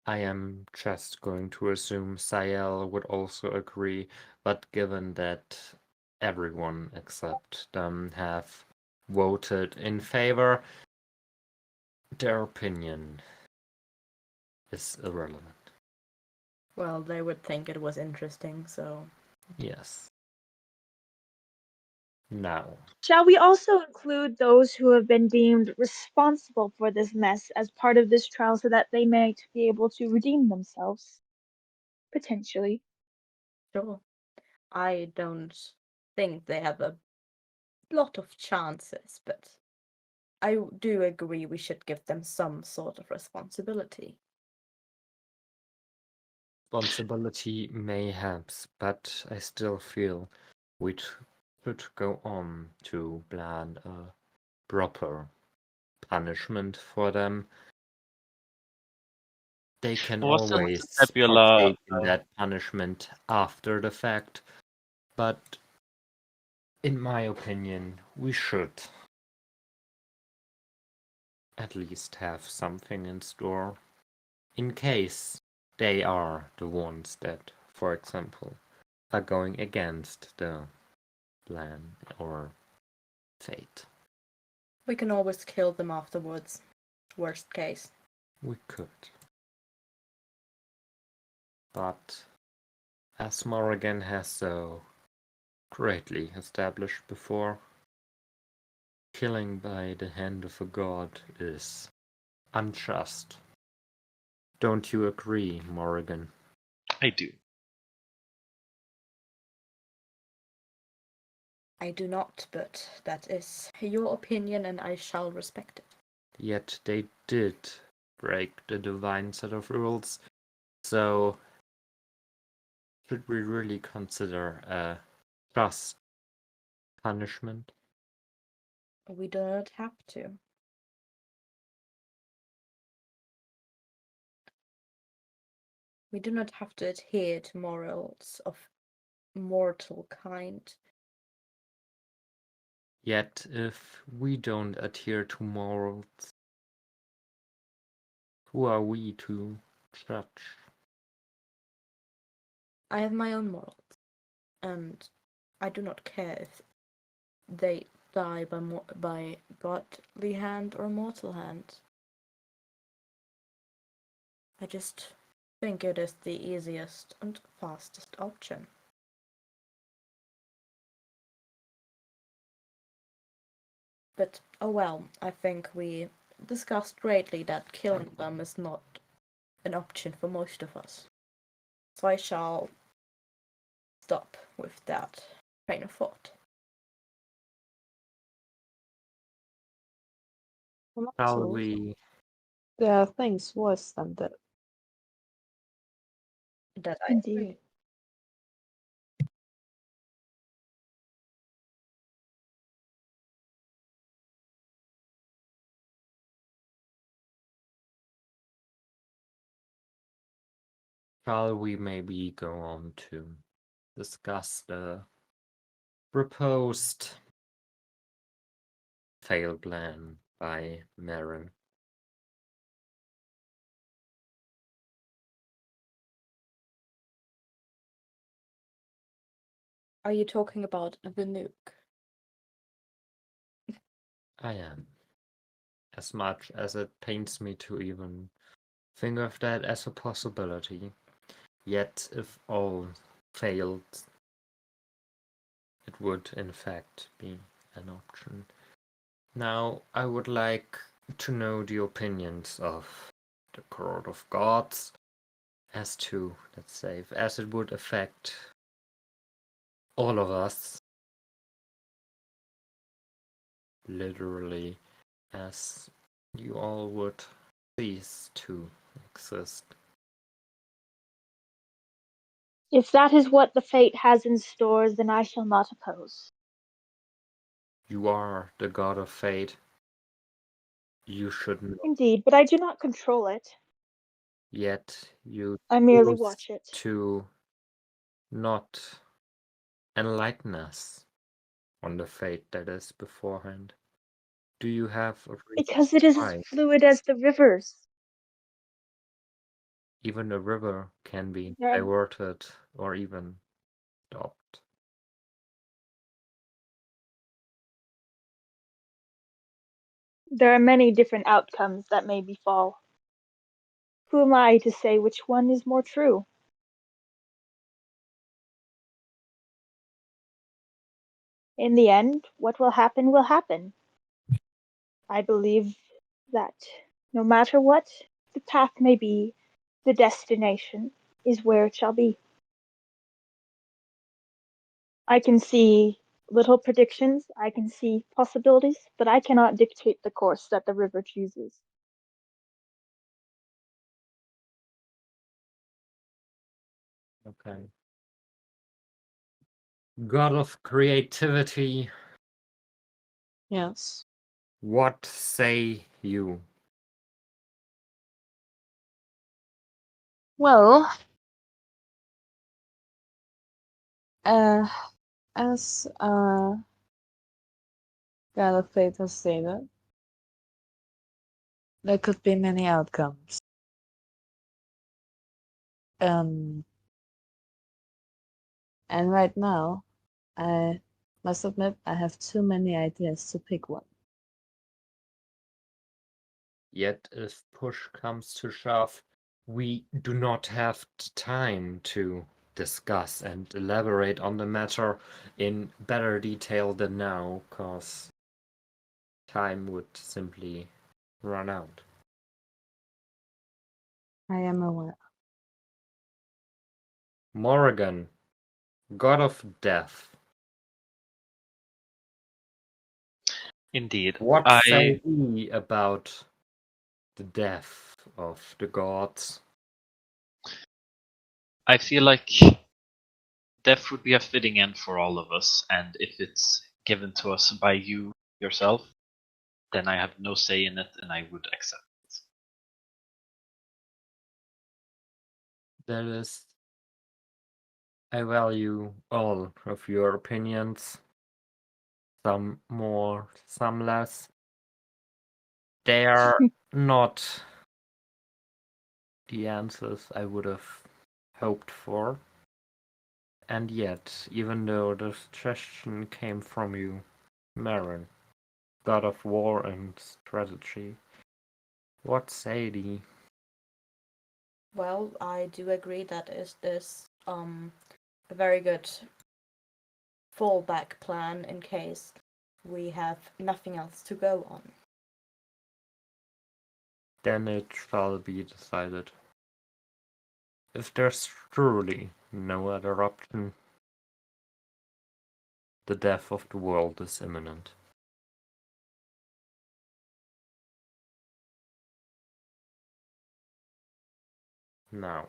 I am just going to assume Sael would also agree, but given that everyone except them have voted in favor, their opinion is irrelevant. Well, they would think it was interesting, so Yes. Now, Shall we also include those who have been deemed responsible for this mess as part of this trial so that they might be able to redeem themselves? Potentially. sure. I don't think they have a lot of chances, but I do agree we should give them some sort of responsibility. responsibility mayhaps, but I still feel we should go on to plan a proper punishment for them. They can Wasn't always Nebula partake in that punishment after the fact, but in my opinion, we should at least have something in store in case they are the ones that, for example, are going against the plan or fate? We can always kill them afterwards. Worst case. We could. But as Morrigan has so greatly established before, killing by the hand of a god is unjust. Don't you agree, Morrigan? I do. I do not, but that is your opinion and I shall respect it. Yet they did break the divine set of rules, so should we really consider a just punishment? We do not have to. We do not have to adhere to morals of mortal kind. Yet if we don't adhere to morals, who are we to judge? I have my own morals, and I do not care if they die by godly hand or mortal hand. I just think it is the easiest and fastest option. But, oh well, I think we discussed greatly that killing them is not an option for most of us. So I shall stop with that train of thought. Shall Also, we? there are things worse than that. That I Indeed. agree. Shall we maybe go on to discuss the proposed fail plan by Marin? Are you talking about the nuke? I am. As much as it pains me to even think of that as a possibility, yet if all failed, it would in fact be an option. Now, I would like to know the opinions of the Court of Gods as to, let's say, as it would affect all of us, literally, as you all would cease to exist. If that is what the fate has in store, then I shall not oppose. You are the god of fate. You should know. Indeed, but I do not control it. Yet you I merely choose watch it. to not enlighten us on the fate that is beforehand. Do you have a reason Because it is as why? fluid as the rivers. Even the river can be There are, diverted or even stopped. there are many different outcomes that may befall. Who am I to say which one is more true? In the end, what will happen will happen. I believe that no matter what the path may be, the destination is where it shall be. I can see little predictions, I can see possibilities, but I cannot dictate the course that the river chooses. Okay. God of creativity, Yes. what say you? Well, uh, as God of Fate has stated, there could be many outcomes. And right now, I must admit I have too many ideas to pick one. Yet, if push comes to shove, we do not have time to discuss and elaborate on the matter in better detail than now, because time would simply run out. I am aware. Morrigan, god of death, Indeed. what I say ye about the death of the gods? I feel like death would be a fitting end for all of us, and if it's given to us by you yourself, then I have no say in it and I would accept it. That is, I value all of your opinions, some more, some less. They are not the answers I would have hoped for. And yet, even though the suggestion came from you, Marin, god of war and strategy, what say thee? Well, I do agree that is a very good fallback plan in case we have nothing else to go on. Then it shall be decided. If there's truly no other option, the death of the world is imminent. Now,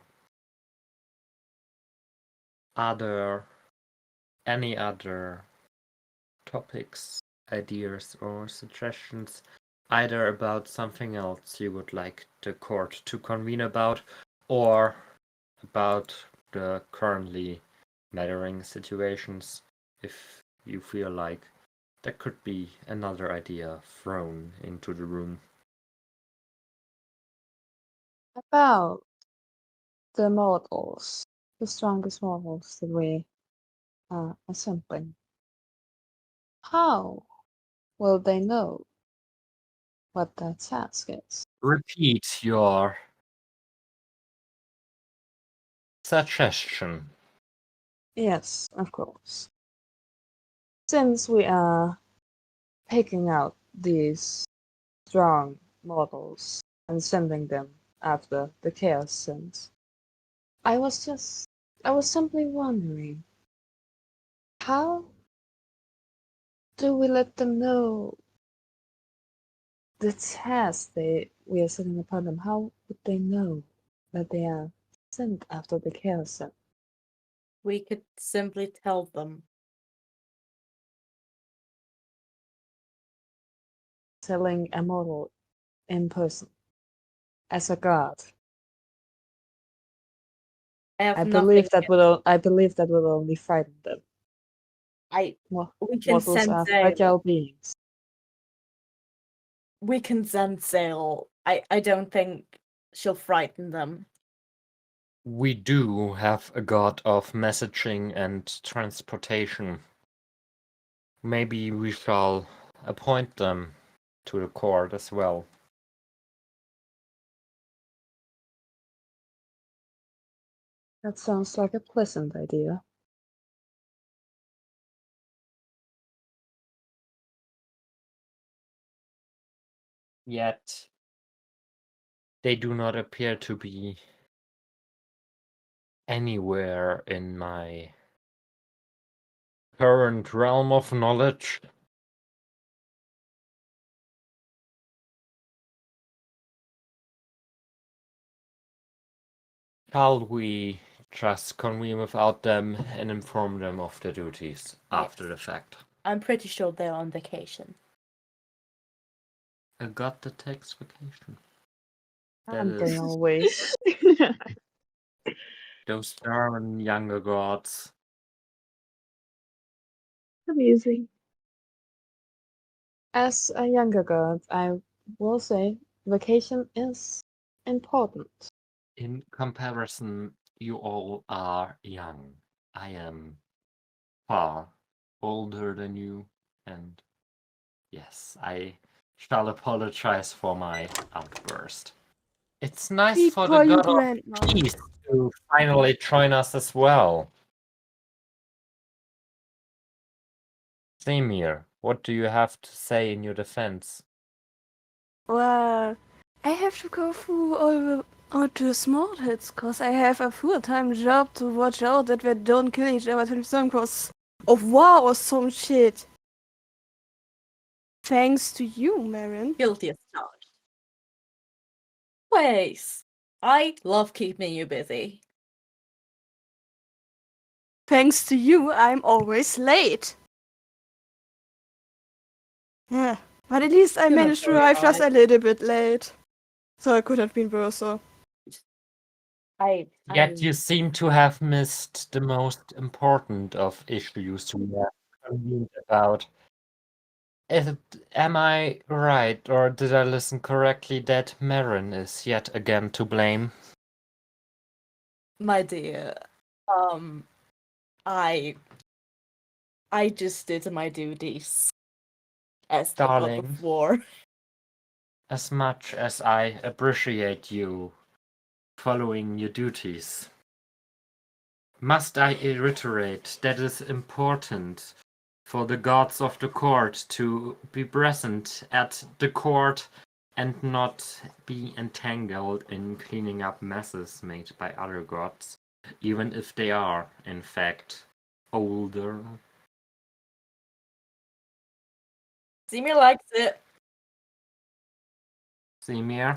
are there any other topics, ideas, or suggestions, either about something else you would like the court to convene about, or about the currently mattering situations, if you feel like there could be another idea thrown into the room? About the models, the strongest models that we are assembling. How will they know what their task is? Repeat your suggestion. Yes, of course. Since we are picking out these strong models and sending them after the Chaos Sins, I was simply wondering, how do we let them know the task we are setting upon them? How would they know that they are sent after the Chaos Sin? We could simply tell them. Telling a model in person as a god. I I believe that will only frighten them. We can Models send are Zale. fragile beings. We can send Zale. I don't think she'll frighten them. We do have a god of messaging and transportation. Maybe we shall appoint them to the court as well. That sounds like a pleasant idea. Yet they do not appear to be anywhere in my current realm of knowledge. Shall we just convene without them and inform them of their duties after the fact? I'm pretty sure they're on vacation. A god that takes vacation. That Aren't they is always? those German younger gods. Amusing. As a younger god, I will say vacation is important. In comparison, you all are young. I am far older than you, and yes, I shall apologize for my outburst. It's nice We for the call you god of grandma. peace to finally join us as well. Semir, what do you have to say in your defense? Well, I have to go through all the small hits because I have a full-time job to watch out that we don't kill each other 27 because of war or some shit. Thanks to you, Marin. Guilty as charged. Ways. I love keeping you busy. Thanks to you, I'm always late. Yeah, but at least I You're not managed to very arrive just high. a little bit late. So it could have been worse. Yet you seem to have missed the most important of issues we have convened about. Am I right, or did I listen correctly that Marin is yet again to blame? My dear, I just did my duties as the god Darling. of war. As much as I appreciate you following your duties. Must I reiterate that it is important for the gods of the court to be present at the court and not be entangled in cleaning up messes made by other gods, even if they are, in fact, older? Zemir likes it. Zemir?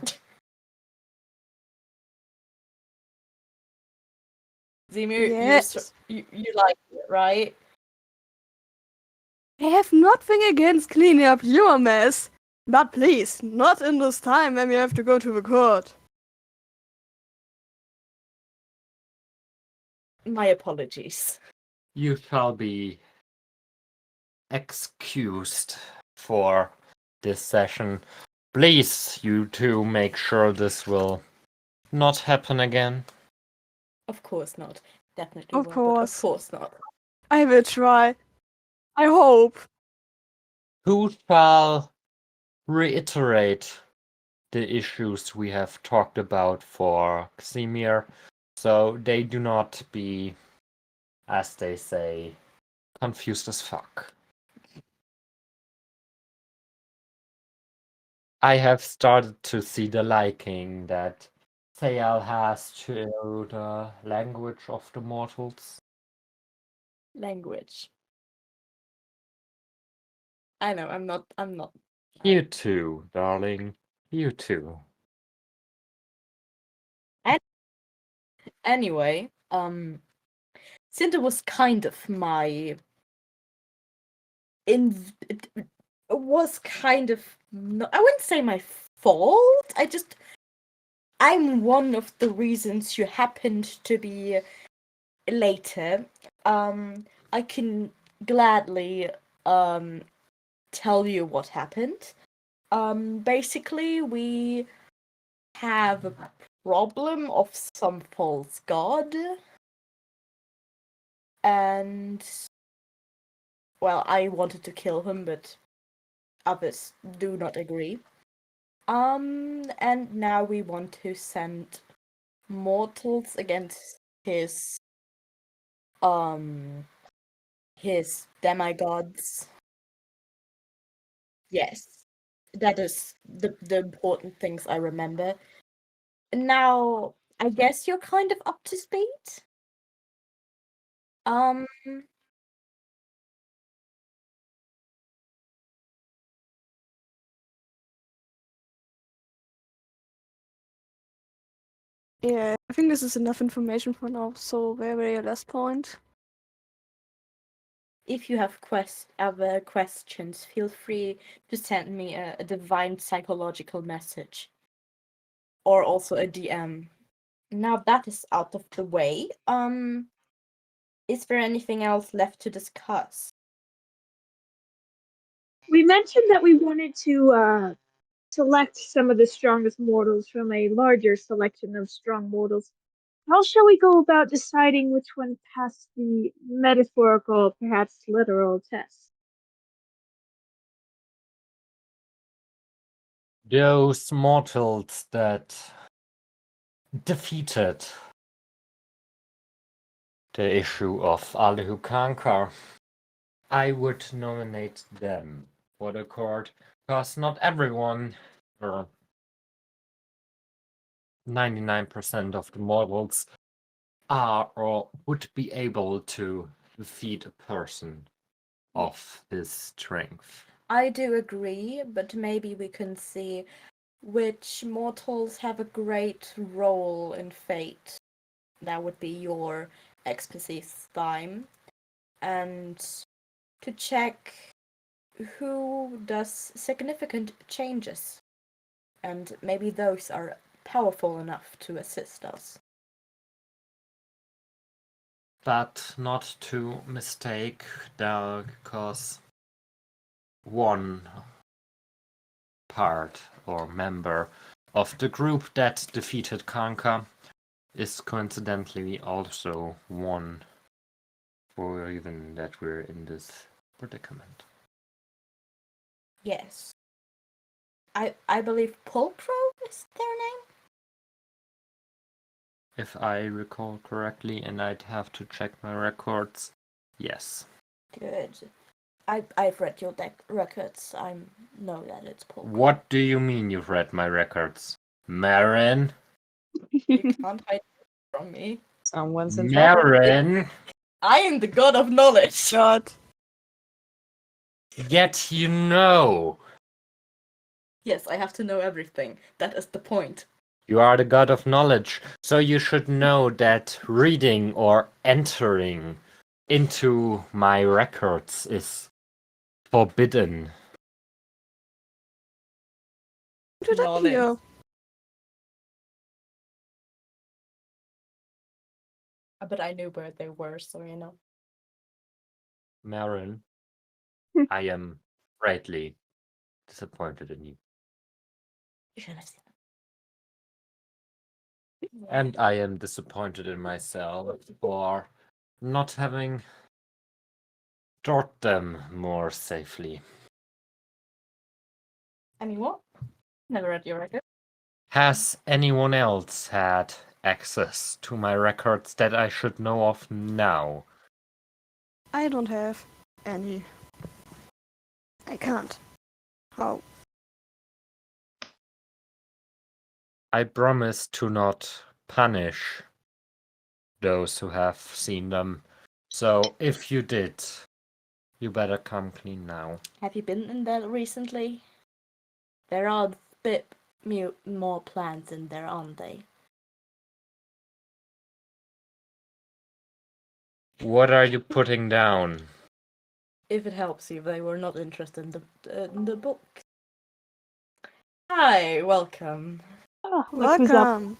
Zemir, Yes. you like it, right? I have nothing against cleaning up your mess. But please, not in this time when we have to go to the court. My apologies. You shall be excused for this session. Please, you two, make sure this will not happen again. Of course not. Definitely Of won't, but course. of course not. I will try. I hope. Who shall reiterate the issues we have talked about for Xemir, so they do not be, as they say, confused as fuck? I have started to see the liking that Sayal has to the language of the mortals. Language. I know, I'm not. You too, darling. You too. Anyway, Cinder was kind of my it was kind of I wouldn't say my fault. I'm one of the reasons you happened to be later. I can gladly tell you what happened. Basically we have a problem of some false god, and well, I wanted to kill him, but others do not agree. And now we want to send mortals against his demigods. Yes, that is the important things I remember. Now, I guess you're kind of up to speed. Um, Yeah, I think this is enough information for now. So, where were your last point? if you have other questions, feel free to send me a divine psychological message, or also a DM. Now that is out of the way, is there anything else left to discuss? We mentioned that we wanted to select some of the strongest mortals from a larger selection of strong mortals. How shall we go about deciding which one passed the metaphorical, perhaps literal test? Those mortals that defeated the issue of Alihukankar, I would nominate them for the court, because not everyone, or 99% of the mortals, are or would be able to defeat a person of his strength. I do agree, but maybe we can see which mortals have a great role in fate. That would be your expertise time. And to check who does significant changes. And maybe those are powerful enough to assist us. But not to mistake, because one part or member of the group that defeated Kanka is coincidentally also one for even that we're in this predicament. Yes. I believe Pulcro is their name? if I recall correctly, and I'd have to check my records. Yes. Good. I've read your records. I know that it's Polka. What do you mean you've read my records? Marin? You can't hide it from me. Someone's in trouble. Marin? I am the god of knowledge. God. Yet you know. Yes, I have to know everything. That is the point. You are the god of knowledge, so you should know that reading or entering into my records is forbidden. Do that Knowledge. here. But I knew where they were, so you know. Marin, I am greatly disappointed in you. You should have seen them. And I am disappointed in myself for not having stored them more safely. I mean, what? Never read your record. Has anyone else had access to my records that I should know of now? I don't have any. I can't. How? I promise to not punish those who have seen them. So if you did, you better come clean now. Have you been in there recently? There are a bit more plants in there, aren't they? What are you putting down? If it helps you, they were not interested in the book. Hi, welcome. Oh, look who's up. Welcome.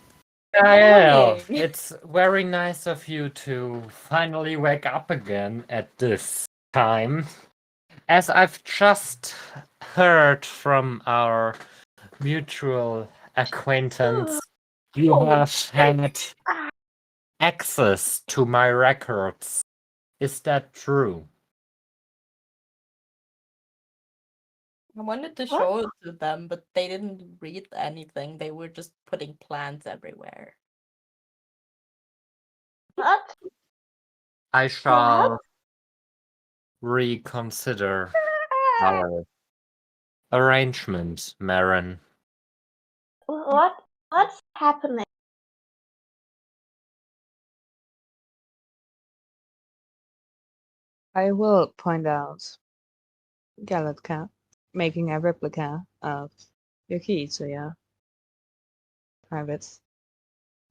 Gael, Morning. it's very nice of you to finally wake up again at this time. As I've just heard from our mutual acquaintance, you have had access to my records. Is that true? I wanted to What? show it to them, but they didn't read anything. They were just putting plants everywhere. What? I shall reconsider our arrangement, Marin. What's happening? I will point out Galatka making a replica of your key to your private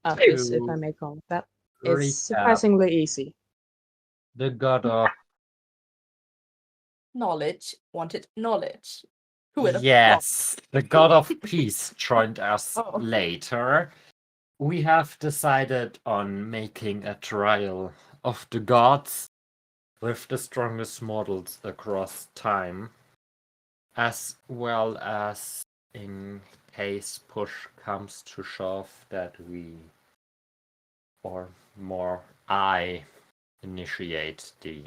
office, if I may call it that. It's Recap. surprisingly easy. The god of Knowledge wanted knowledge. Who would have thought? yes, the god of peace joined us Oh. later. We have decided on making a trial of the gods with the strongest models across time, as well as in case push comes to shove that we, or more I, initiate the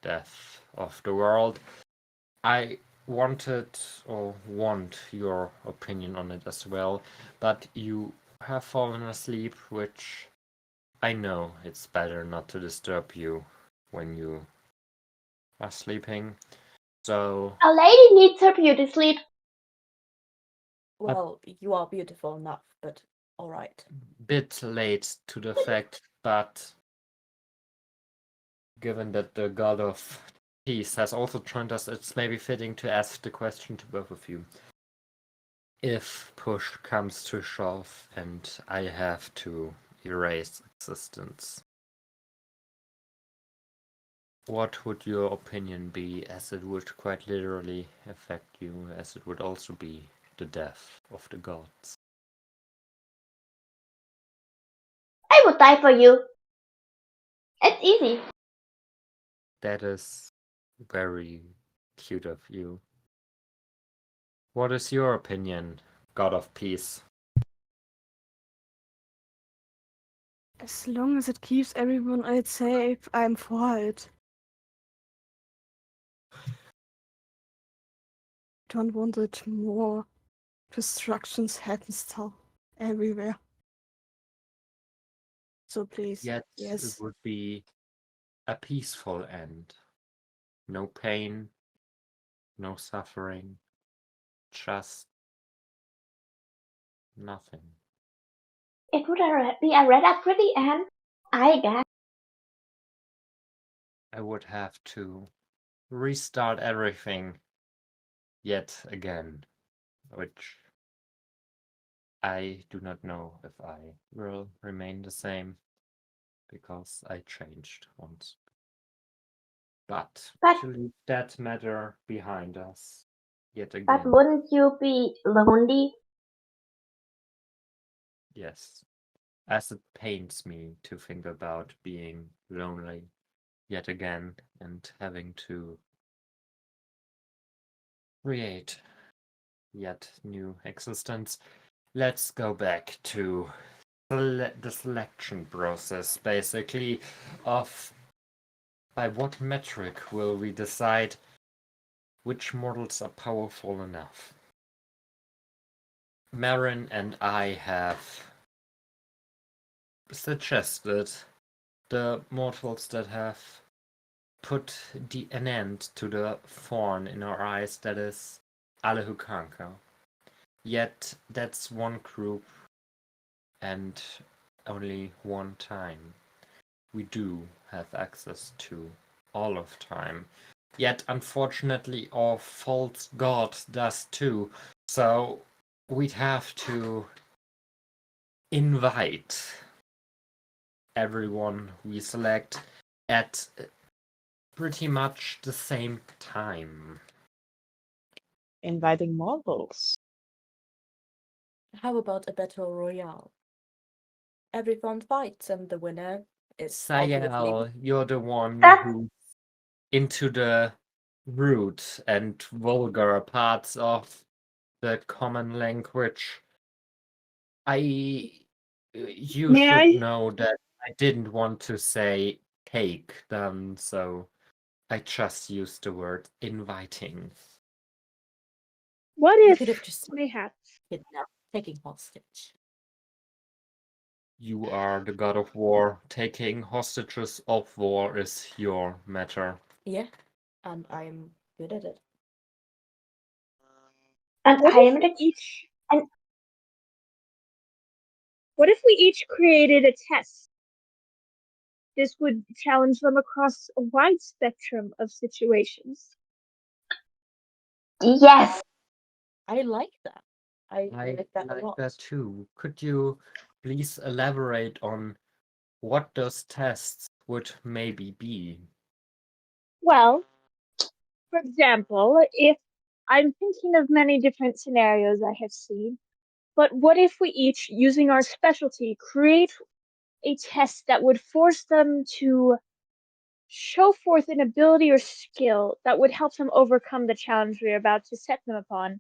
death of the world. I wanted or want your opinion on it as well, but you have fallen asleep, which I know it's better not to disturb you when you are sleeping. So A lady needs her beauty sleep. Well, you are beautiful enough, but alright. bit late to the fact, but given that the god of peace has also joined us, it's maybe fitting to ask the question to both of you. If push comes to shove and I have to erase existence, what would your opinion be, as it would quite literally affect you, as it would also be the death of the gods? I would die for you. It's easy. That is very cute of you. What is your opinion, god of peace? As long as it keeps everyone else safe, I'm for it. Don't want it more destructions happen still everywhere. So please, Yet it yes. would be a peaceful end. No pain, no suffering, just nothing. It would be a rather pretty end, I guess. I would have to restart everything yet again, which I do not know if I will remain the same because I changed once. But But- to leave that matter behind us yet But again, wouldn't you be lonely? yes, as it pains me to think about being lonely yet again and having to create yet new existence. Let's go back to the selection process, basically, of by what metric will we decide which models are powerful enough. Marin and I have suggested the mortals that have put an end to the thorn in our eyes that is Alehukanka. Yet that's one group and only one time. We do have access to all of time. Yet unfortunately our false god does too. So we'd have to invite everyone we select at pretty much the same time. Inviting mortals. How about a battle royale? Everyone fights, and the winner is Sayel, obviously you're the one That's- who's into the rude and vulgar parts of the common language. You May should I? know that I didn't want to say cake then, so I just used the word inviting. What you if could have just mayhaps? kidnapped, taking hostage. You are the god of war. Taking hostages of war is your matter. Yeah, and I'm good at it. And What I if am the each? and- What if we each created a test? This would challenge them across a wide spectrum of situations. yes. I like that. I I like that a like lot. that too. Could you please elaborate on what those tests would maybe be? Well, for example, if I'm thinking of many different scenarios I have seen, but what if we each, using our specialty, create a test that would force them to show forth an ability or skill that would help them overcome the challenge we are about to set them upon?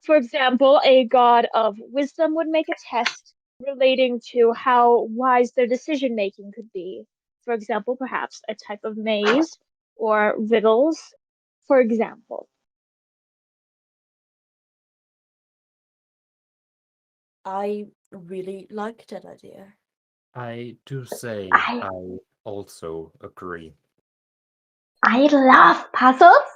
For example, a god of wisdom would make a test relating to how wise their decision making could be. For example, perhaps a type of maze or riddles, for example. I really like that idea. I do say I- I also agree. I love puzzles.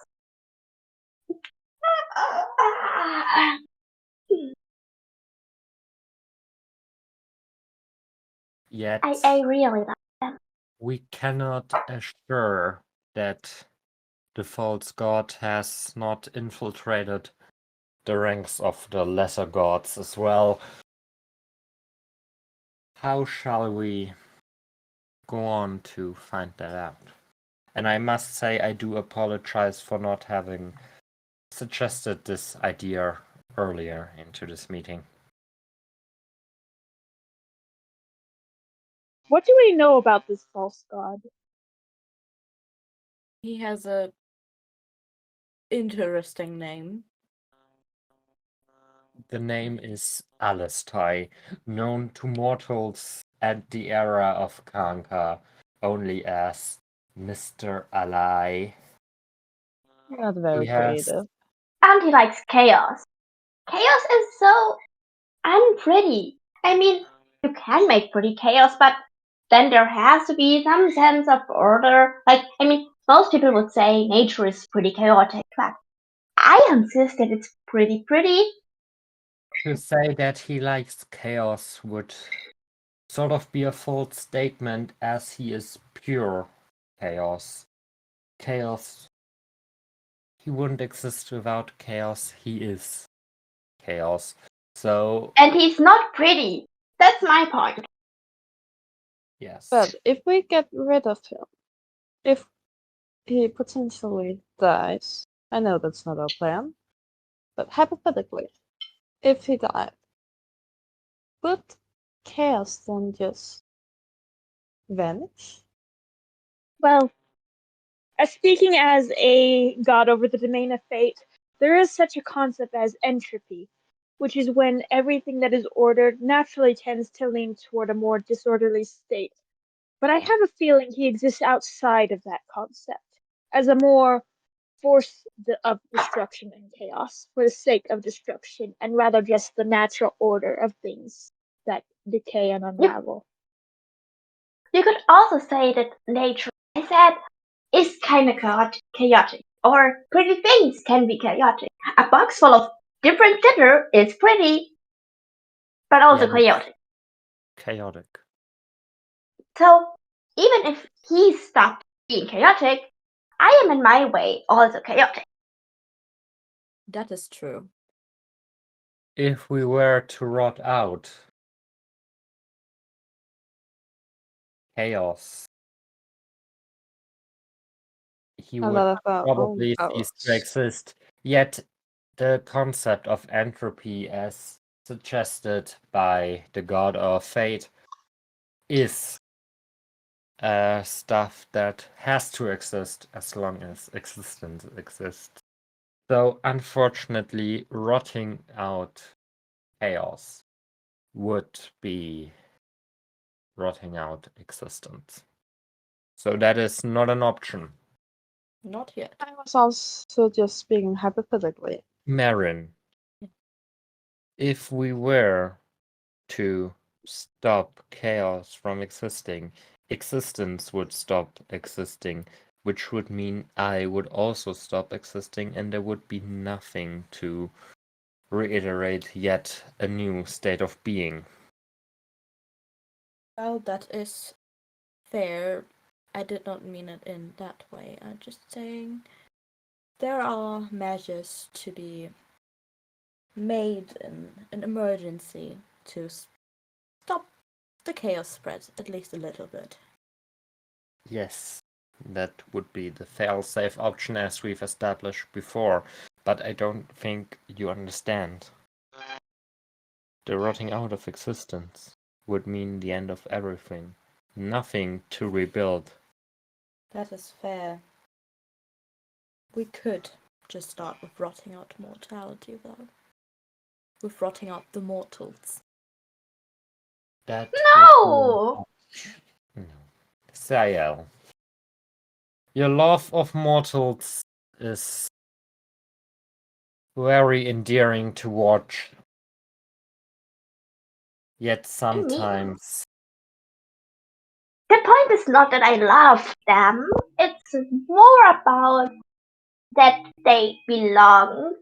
Yet I really like them. we cannot assure that the false god has not infiltrated the ranks of the lesser gods as well. How shall we go on to find that out? And I must say I do apologize for not having suggested this idea earlier into this meeting. What do we know about this false god? He has a interesting name. The name is Alistai, known to mortals at the era of Kanka only as Mr. Alai. Not very He has creative. And he likes chaos. Chaos is so unpretty. I mean, you can make pretty chaos, but then there has to be some sense of order. Like, I mean, most people would say nature is pretty chaotic, but I insist that it's pretty. To say that he likes chaos would sort of be a false statement, as he is pure chaos. Chaos. He wouldn't exist without chaos. He is chaos. So, And he's not pretty. That's my point. yes. But if we get rid of him, if he potentially dies, I know that's not our plan, but hypothetically, if he died, would chaos then just vanish? Well, speaking as a god over the domain of fate, there is such a concept as entropy, which is when everything that is ordered naturally tends to lean toward a more disorderly state. But I have a feeling he exists outside of that concept, as a more force of destruction and chaos for the sake of destruction, and rather just the natural order of things that decay and unravel. You could also say that nature, I said, is kind of chaotic, or pretty things can be chaotic. A box full of different glitter is pretty, but also Yeah, chaotic. chaotic. So even if he stopped being chaotic, I am in my way also chaotic. That is true. If we were to rot out, chaos, he A would lot of our own probably cease to powers. exist. Yet, the concept of entropy, as suggested by the god of fate, is stuff that has to exist as long as existence exists. So, unfortunately, rotting out chaos would be rotting out existence. So that is not an option. Not yet. I was also just speaking hypothetically. Marin, if we were to stop chaos from existing, existence would stop existing, which would mean I would also stop existing, and there would be nothing to reiterate yet a new state of being. Well, that is fair. I did not mean it in that way. I'm just saying there are measures to be made in an emergency to stop the chaos spread at least a little bit. Yes, that would be the fail-safe option as we've established before, but I don't think you understand. The rotting out of existence would mean the end of everything. Nothing to rebuild. That is fair. We could just start with rotting out mortality, though. With rotting out the mortals. That No! No. Sael, your love of mortals is very endearing to watch. Yet sometimes The point is not that I love them, it's more about that they belong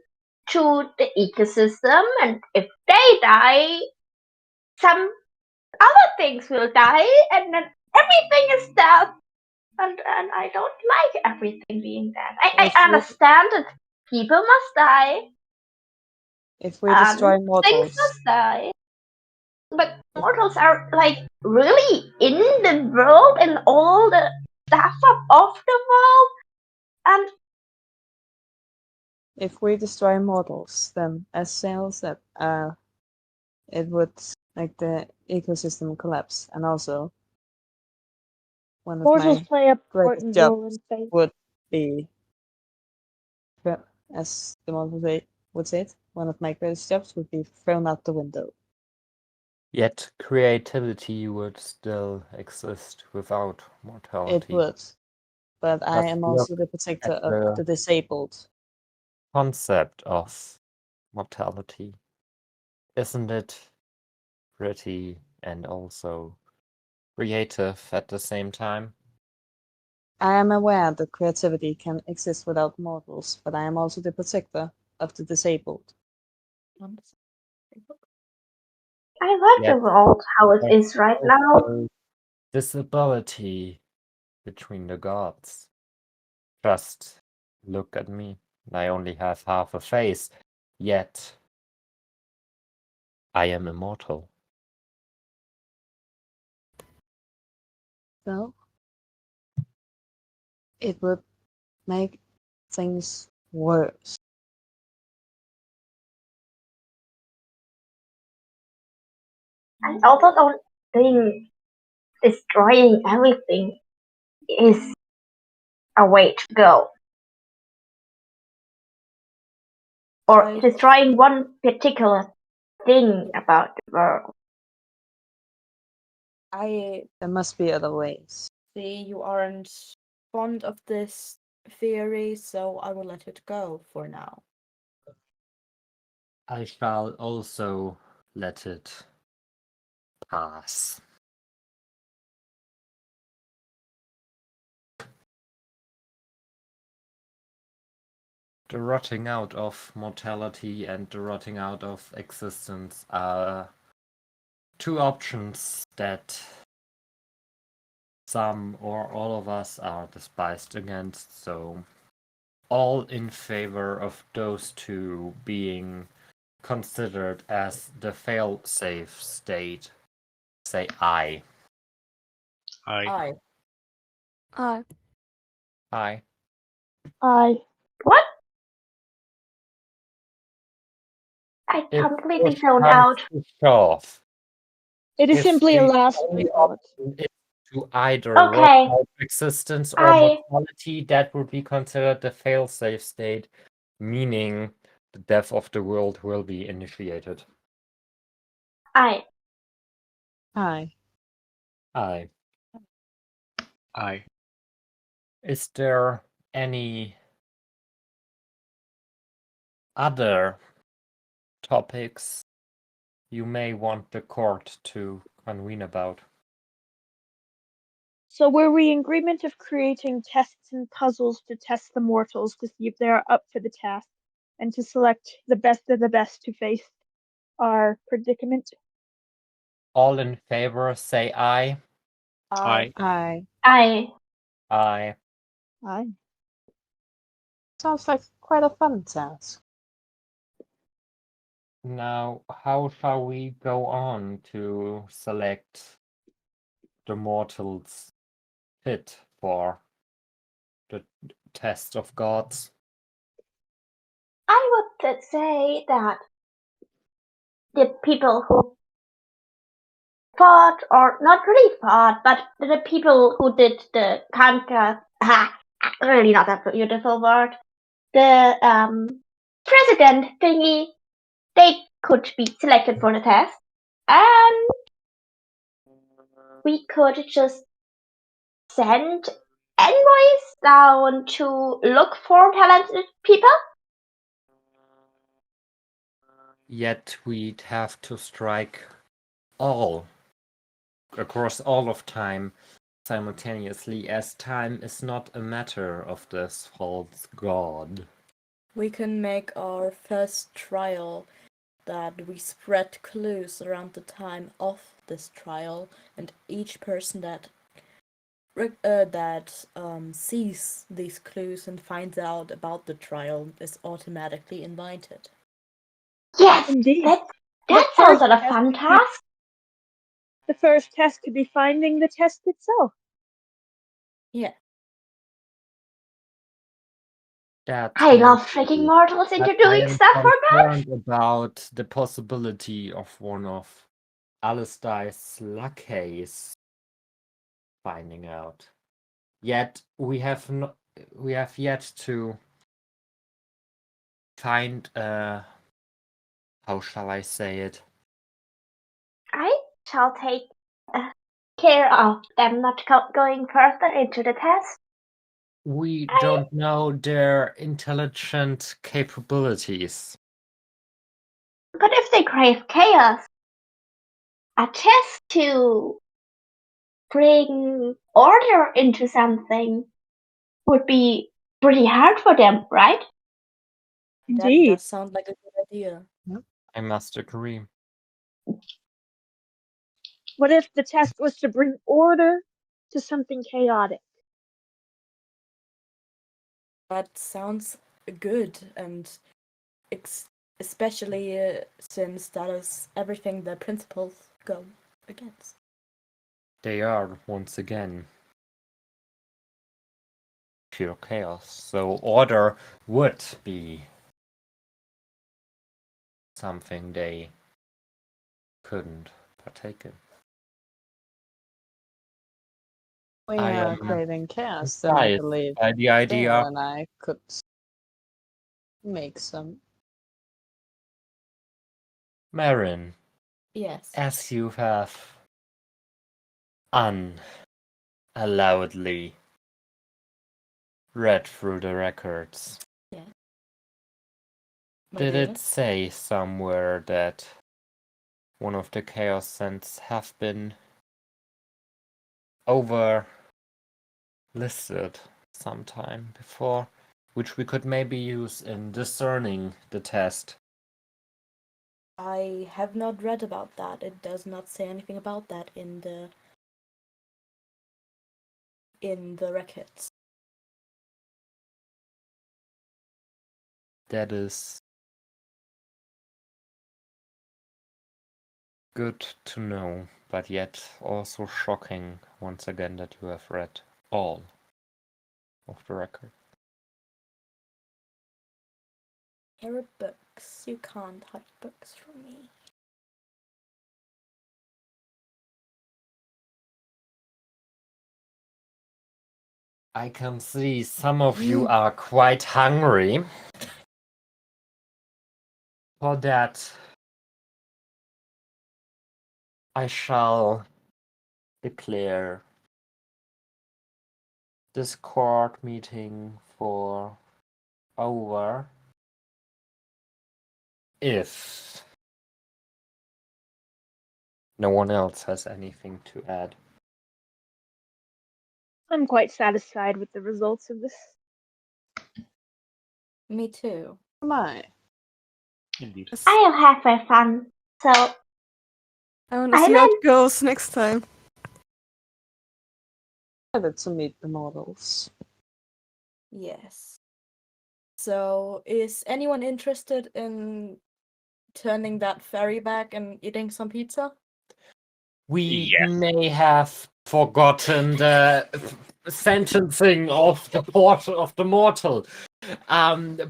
to the ecosystem, and if they die, some other things will die, and then everything is dead. And I don't like everything being dead. I If we- understand that people must die, If we destroy things mortals, must die. But mortals are like really in the world and all the stuff of the world, and if we destroy mortals, then as Sail said, it would make the ecosystem collapse, and also one of Mortals my play a greatest important jobs role in fate. would be, as the monk would say it, one of my greatest jobs would be thrown out the window. yet creativity would still exist without mortality. It would, but I Just am look also the protector at of the disabled. Concept of mortality. Isn't it pretty and also creative at the same time. I am aware that creativity can exist without mortals, but I am also the protector of the disabled. I like the Yet world how it there's is right now. also disability between the gods. Just look at me. I only have half a face, yet I am immortal. So, it would make things worse. I also don't think destroying everything is a way to go. Or I destroying one particular thing about the world. I There must be other ways. see you aren't fond of this theory, so I will let it go for now. I shall also let it pass. The rotting out of mortality and the rotting out of existence are two options that some or all of us are despised against, so all in favor of those two being considered as the fail-safe state, say aye. I Aye. Aye. What? I If completely push zoned comes out. to shove, It is if simply a the last only resort. option is to either rot Okay, out existence or I mortality, that would be considered the fail-safe state, meaning the death of the world will be initiated. Aye. Aye. Aye. Is there any other topics you may want the court to convene about? So were we in agreement of creating tests and puzzles to test the mortals to see if they are up for the task and to select the best of the best to face our predicament? All in favor, say aye. Aye. Aye. I Aye. Aye. Sounds like quite a fun task. Now, how shall we go on to select the mortals fit for the test of gods? would say that the people who fought, or not really fought, but the people who did the really not that beautiful word, the president thingy, they could be selected for the test, and we could just send envoys down to look for talented people. Yet we'd have to strike all across all of time simultaneously, as time is not a matter of this false god. we can make our first trial that we spread clues around the time of this trial, and each person that sees these clues and finds out about the trial is automatically invited. Yes, Indeed. that The sounds first like a test fun could be- task. The first test could be finding the test itself. Yeah. That I might love tricking be, mortals into but I doing am stuff for gods. concerned about the possibility of one of Alistair's lackeys finding out. Yet we have yet to find how shall I say it? I shall take care of them not going further into the test. We don't know their intelligent capabilities. But if they crave chaos, a test to bring order into something would be pretty hard for them, right? That Indeed. does sound like a good idea. I must agree. What if the test was to bring order to something chaotic? That sounds good, and especially since that is everything the principals go against. They are, once again, pure chaos. So order would be something they couldn't partake in. We I are am creating chaos, then I surprised believe by the idea. Dale and I could make some. Marin, Yes. as you have unallowedly read through the records, My did dear. it say somewhere that one of the chaos scents have been over listed sometime before, which we could maybe use in discerning the test? I have not read about that. It does not say anything about that in the records. That is good to know, but yet also shocking once again that you have read all of the record. Here are books. You can't hide books from me. I can see some of you are quite hungry. For that, I shall declare this court meeting for over if no one else has anything to add. I'm quite satisfied with the results of this. Me too. My. Indeed. I am having fun, so I want to I'm see how in. it goes next time. Excited to meet the models. Yes. So, is anyone interested in turning that ferry back and eating some pizza? We Yes. may have forgotten the sentencing of the mortal.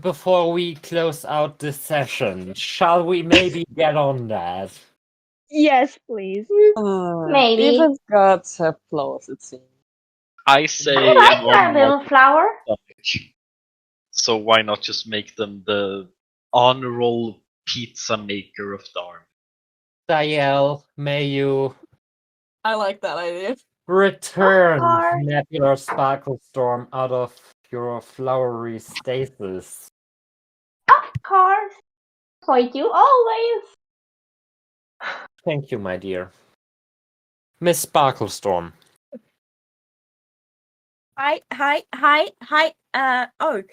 Before we close out this session, shall we maybe get on that? Yes, please. Maybe. Even gods have flaws, it seems. I say I like an your little on flower. stomach. So why not just make them the on-roll pizza maker of the army? Diel, may you I like that idea. return course. Nebular Sparkle Storm out of your flowery stasis. Of course. For you always. Thank you, my dear. Miss Sparklestorm. Hi. Oh.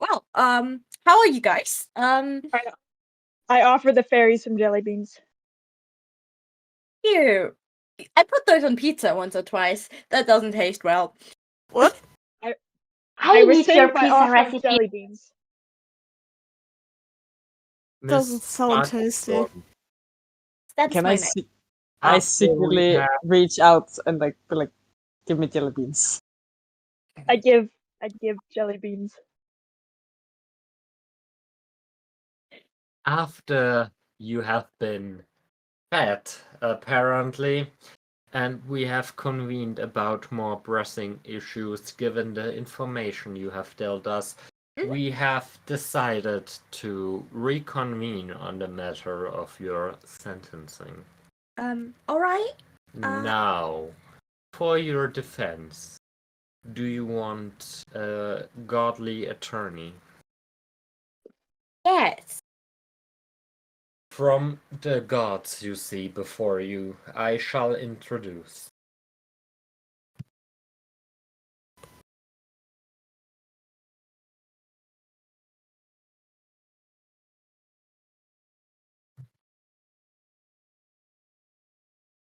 Well, how are you guys? I offer the fairy some jelly beans. Ew. I put those on pizza once or twice. That doesn't taste well. What? I was need saying your by pizza offering recipe. jelly beans. Doesn't Miss sound tasty. Sparklestorm, That's Can my I name. see? I after we secretly have reach out and be like, give me jelly beans. I give jelly beans. after you have been fed, apparently, and we have convened about more pressing issues given the information you have dealt us, we have decided to reconvene on the matter of your sentencing. Alright. Now, for your defense, do you want a godly attorney? Yes. From the gods you see before you, I shall introduce.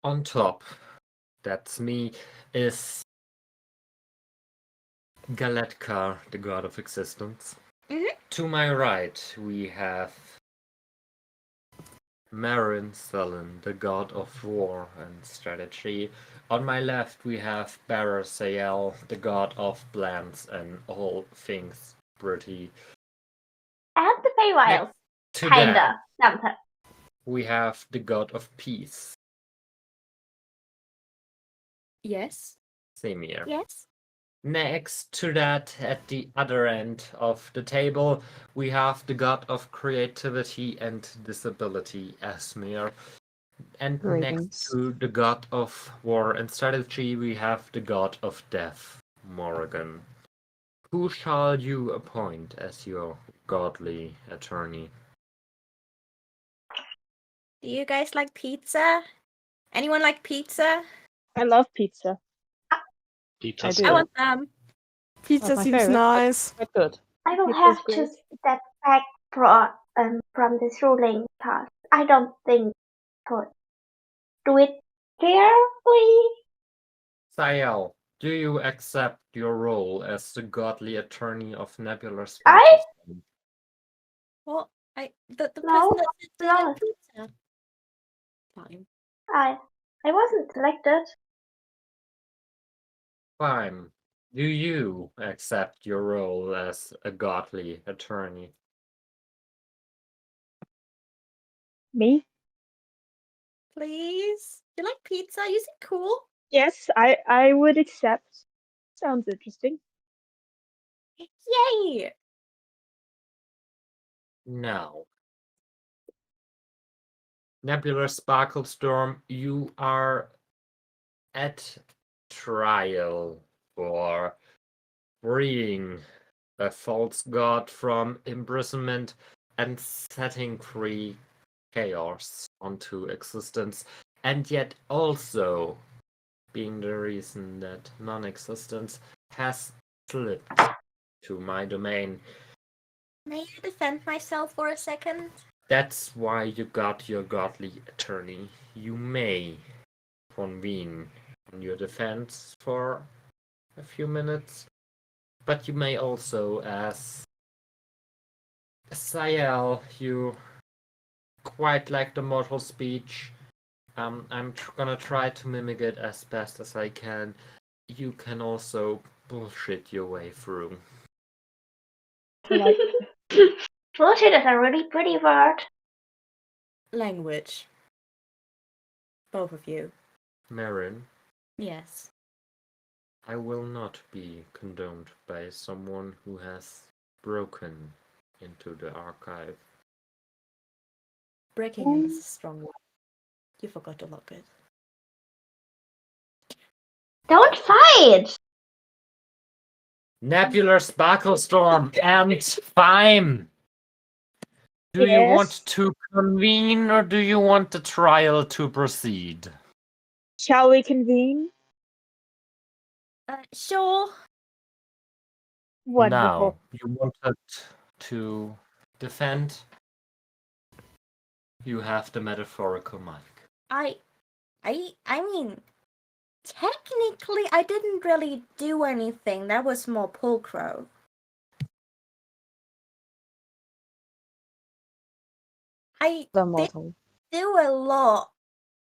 On top, that's me, is Galetka, the god of existence. To my right, we have Marin Sullen, the god of war and strategy. On my left, we have Barasael, the god of plants and all things pretty. And the Feywild. Next to that, Kinda. Sometimes. we have the god of peace, Yes. Semir. Yes. Next to that, at the other end of the table, we have the god of creativity and disability, Esmir. And Greetings. next to the god of war and strategy, we have the god of death, Morrigan. Who shall you appoint as your godly attorney? Do you guys like pizza? Anyone like pizza? I love pizza. Pizza. I do. I want some. Pizza my seems favorite. nice. Quite good. I will Pizza's have to great. step back from this ruling task. I don't think could do it fairly. Sayel, do you accept your role as the godly attorney of Nebular I- Sparkle? Well, the No, person that said they no. like pizza. Fine. I wasn't selected. Fine. Do you accept your role as a godly attorney? Me? Please? You like pizza? You seem cool. Yes, I would accept. Sounds interesting. Yay! Now, Nebular Sparkle Storm, you are at trial for freeing a false god from imprisonment and setting free chaos onto existence, and yet also being the reason that non-existence has slipped to my domain. May I defend myself for a second? That's why you got your godly attorney. You may convene in your defense for a few minutes, but you may also, as Sayel, you quite like the mortal speech. I'm gonna try to mimic it as best as I can. You can also bullshit your way through. Like, Bullshit is a really pretty word. Language. Both of you. Marin, Yes. I will not be condoned by someone who has broken into the archive. Breaking in is a strong word. You forgot to lock it. Don't fight! Nebular Sparkle Storm and Fime! Do you want Yes. to convene or do you want the trial to proceed? Shall we convene? Sure. Wonderful. Now, you wanted to defend? You have the metaphorical mic. I mean, technically, I didn't really do anything. That was more pulchro. I The did mortal. do a lot.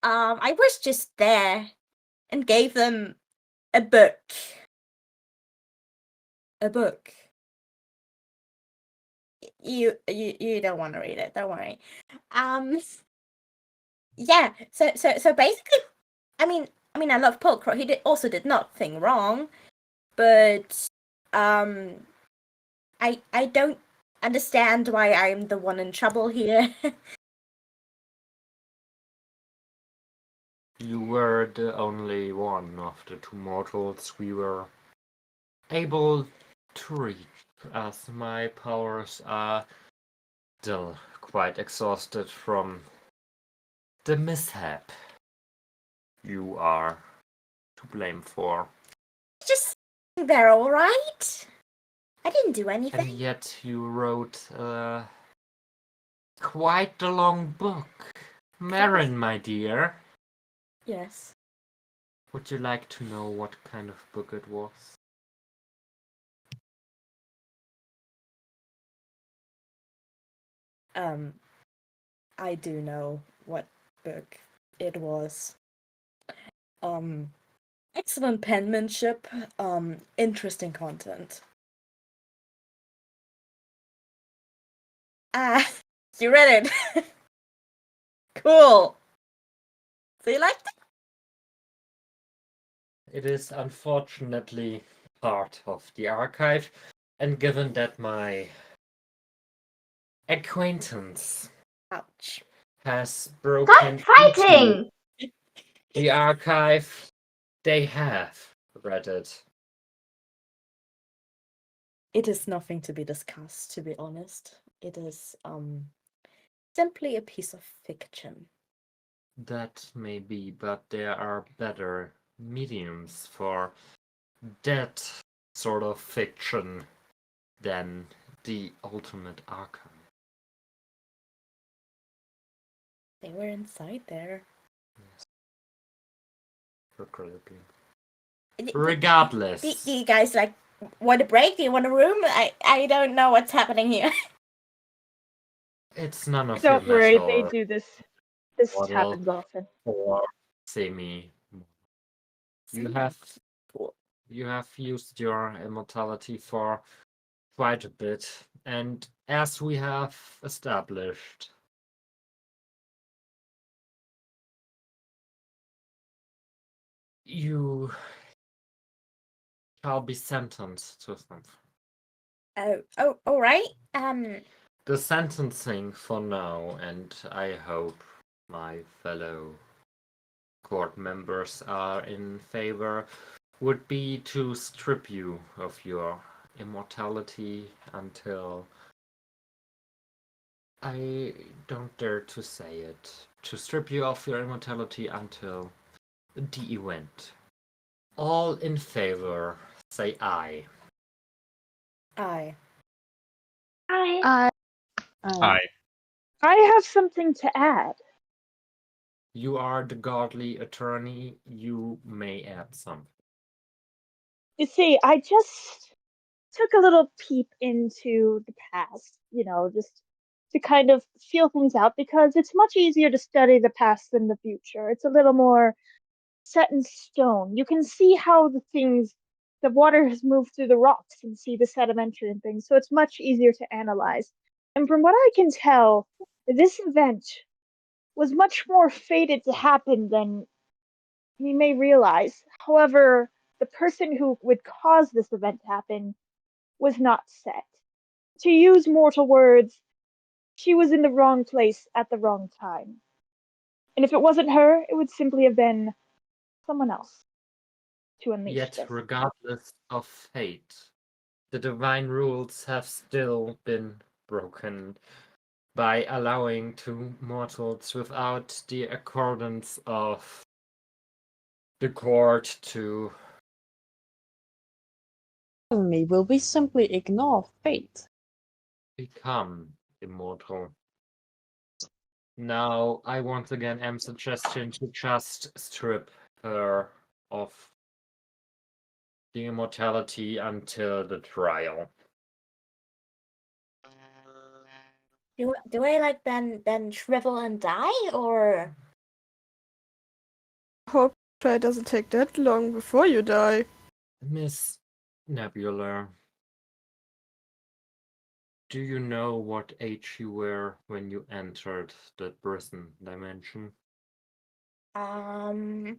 I was just there and gave them a book. A book. You don't want to read it. Don't worry. Yeah. So basically, I mean, I love Pulcro. He also did nothing wrong, but I don't understand why I'm the one in trouble here. You were the only one of the two mortals we were able to reach, as my powers are still quite exhausted from the mishap you are to blame for. Just they're all right. I didn't do And anything. yet you wrote quite a long book. Marin, my dear, Yes. would you like to know what kind of book it was? I do know what book it was. Excellent penmanship, interesting content. Ah, you read it. Cool. So you liked it? It is unfortunately part of the archive, and given that my acquaintance Ouch. has broken Stop fighting! into the archive, they have read it. It is nothing to be discussed, to be honest. It is simply a piece of fiction. That may be, but there are better mediums for that sort of fiction than the ultimate archive. They were inside there. Regrettably. D- Regardless, Do you guys like want a break? Do you want a room? I don't know what's happening here. it's none of your Don't worry, matter. they do this. This Waddle. happens often. Or semi. You have used your immortality for quite a bit, and as we have established, you shall be sentenced to something. Oh, all right. The sentencing for now, and I hope my fellow court members are in favor, would be to strip you of your immortality until, I don't dare to say it, to strip you of your immortality until the event. All in favor, say aye. Aye. I Aye. I have something to add. You are the godly attorney, you may add something. You see, I just took a little peep into the past, just to kind of feel things out because it's much easier to study the past than the future. It's a little more set in stone. You can see how the water has moved through the rocks and see the sedimentary and things, so it's much easier to analyze. And from what I can tell, this event was much more fated to happen than we may realize. However, the person who would cause this event to happen was not set. To use mortal words, she was in the wrong place at the wrong time. And if it wasn't her, it would simply have been someone else to unleash Yet, this. regardless of fate, the divine rules have still been broken by allowing to mortals without the accordance of the court to Me, will we simply ignore fate? become immortal. Now, I once again am suggesting to just strip her of the immortality until the trial. Do I like then shrivel and die, or Hope it doesn't take that long before you die. Miss Nebula, do you know what age you were when you entered the prison dimension? around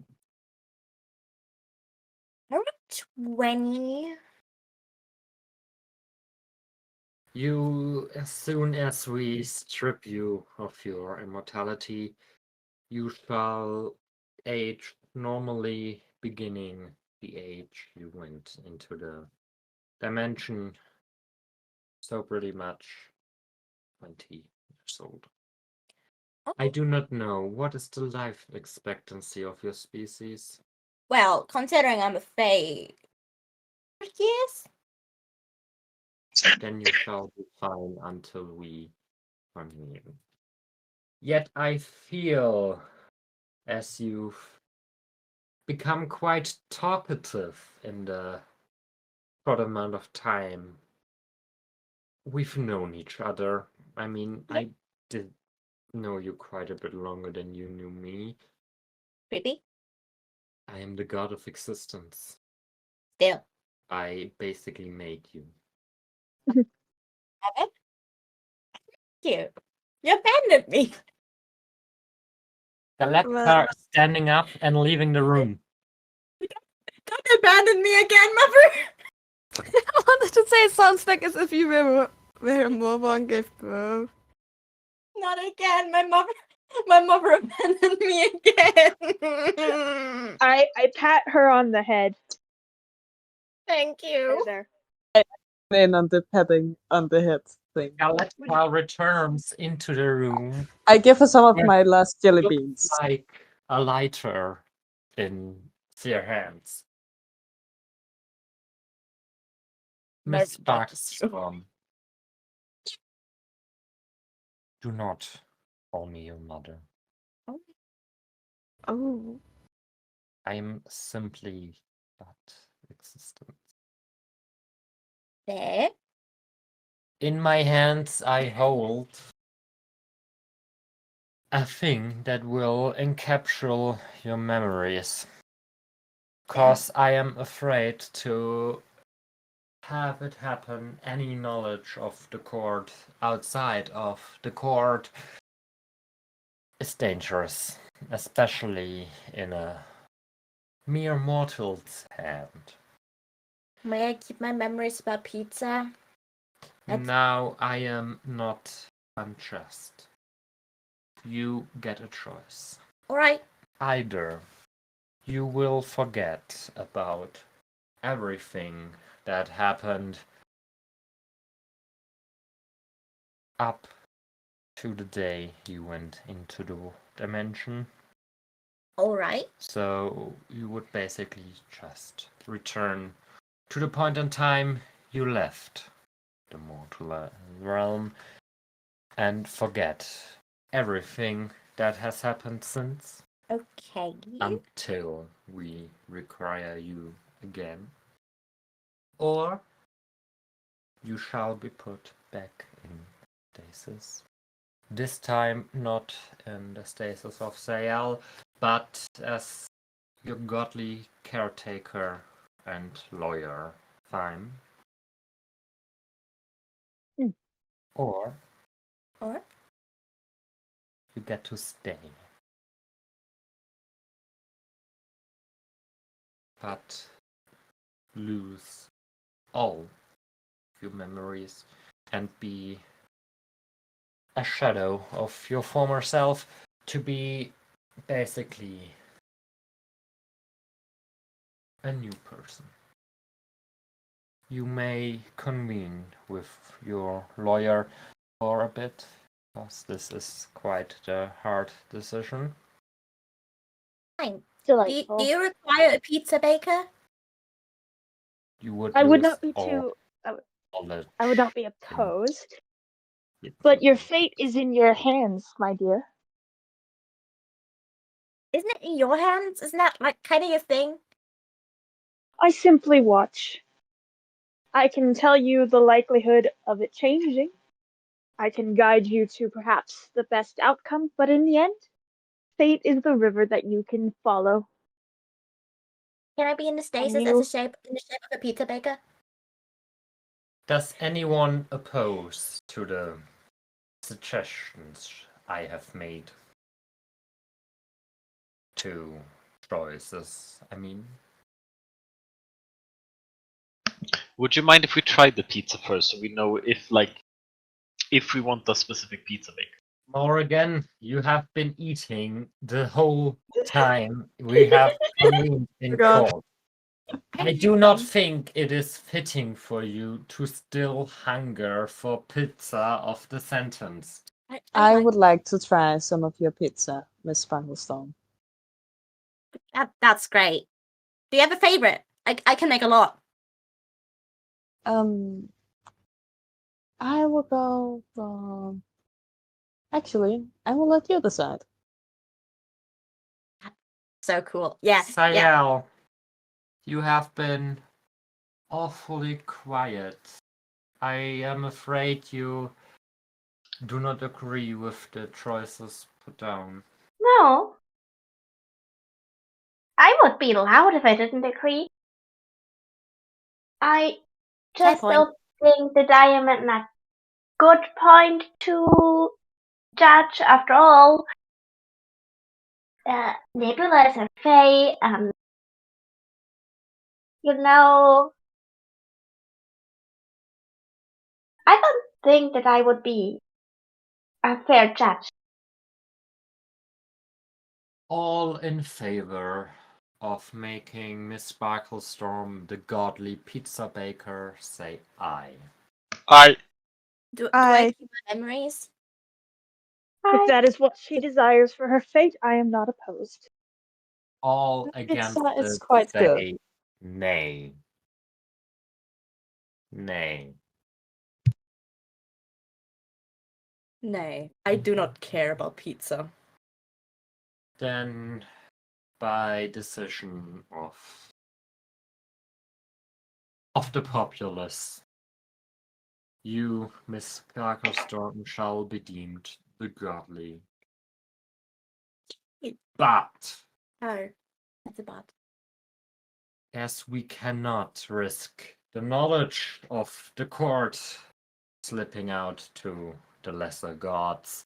20? As soon as we strip you of your immortality, you shall age normally, beginning the age you went into the dimension. So pretty much 20 years old. I do not know. What is the life expectancy of your species? Well, considering I'm a fae, 100 years? Then you shall be fine until we continue. Yet I feel, as you've become quite talkative in the short amount of time we've known each other. I mean, I did know you quite a bit longer than you knew me. Creepy. I am the god of existence. Still. I basically made you. Evan? You. You abandoned me. Galactica standing up and leaving the room. Don't abandon me again, mother. I wanted to say it sounds like as if you were more one gave birth. Not again. My mother abandoned me again. I pat her on the head. Thank you. There. In on the petting on the head thing. Galactica returns into the room. I give her some of Yeah. my last jelly Looks beans. like a lighter in their hands. Miss Bugstorm, do not call me your mother. Oh. I am simply but existence. There. In my hands I hold a thing that will encapsule your memories. Cause I am afraid to have it happen. Any knowledge of the court outside of the court is dangerous, especially in a mere mortal's hand. May I keep my memories about pizza? Now I am not unjust. You get a choice. Alright. Either you will forget about everything that happened up to the day you went into the dimension. Alright. So you would basically just return to the point in time you left the mortal realm and forget everything that has happened since Okay. until we require you again. Or you shall be put back in stasis. This time not in the stasis of Sayal, but as your godly caretaker and lawyer, Thyme. Or you get to stay. But lose all your memories and be a shadow of your former self, to be basically a new person. You may convene with your lawyer for a bit, because this is quite the hard decision. Fine. Do Delightful. you require a pizza baker? You would I would lose not be all too. knowledge. I would not be opposed. But your fate is in your hands, my dear. Isn't it in your hands? Isn't that like kind of your thing? I simply watch. I can tell you the likelihood of it changing. I can guide you to perhaps the best outcome, but in the end, fate is the river that you can follow. Can I be in the stasis you- in the shape of a pizza baker? Does anyone oppose to the suggestions I have made? Two choices, I mean. Would you mind if we tried the pizza first, so we know if we want a specific pizza maker? Morrigan, you have been eating the whole time we have convened in God. court. I do not think it is fitting for you to still hunger for pizza of the sentence. I like would like to try some of your pizza, Miss Sparklestorm. that's great. Do you have a favorite? I can make a lot. I will go for. Actually, I will let you decide. So cool. Yeah. Sayel, Yeah. you have been awfully quiet. I am afraid you do not agree with the choices put down. No. I would be loud if I didn't agree. I Fair just point. don't think that I am at a good point to judge. After all, Nebula is a fae, and you know, I don't think that I would be a fair judge. All in favor of making Miss Sparklestorm the godly pizza baker, say aye. Do I I keep my memories? I, If that is what she desires for her fate, I am not opposed. All against Pizza is it, quite good. say nay. Nay. Nay, I do not care about pizza. Then, by decision of the populace, you, Miss Sparklestorm, shall be deemed the godly. But Oh, that's a bad. as we cannot risk the knowledge of the court slipping out to the lesser gods,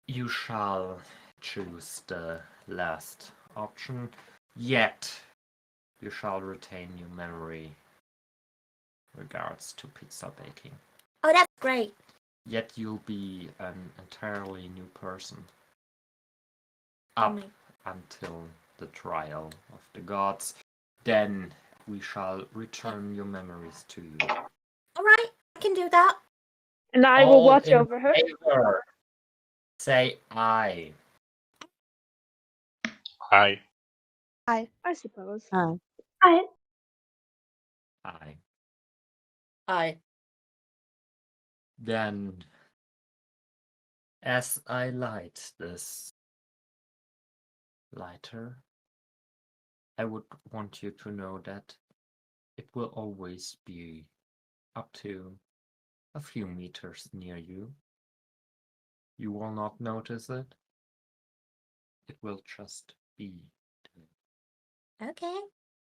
you shall choose the last option, yet you shall retain your memory regards to pizza baking. Oh, that's great. Yet you'll be an entirely new person. Oh Up my- until the trial of the gods. Then we shall return your memories to you. All right, I can do that. And I will All watch in over her. favor, say aye. Aye. I suppose. Aye. I, Aye. I Then, as I light this lighter, I would want you to know that it will always be up to a few meters near you. You will not notice it. It will just be there. Okay.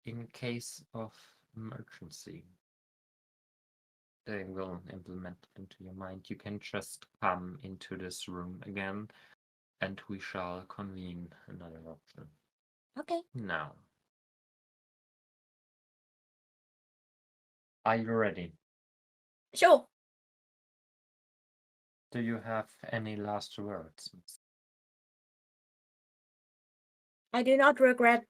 In case of emergency, they will implement it into your mind. You can just come into this room again, and we shall convene another option. Okay. Now, are you ready? Sure. Do you have any last words? I do not regret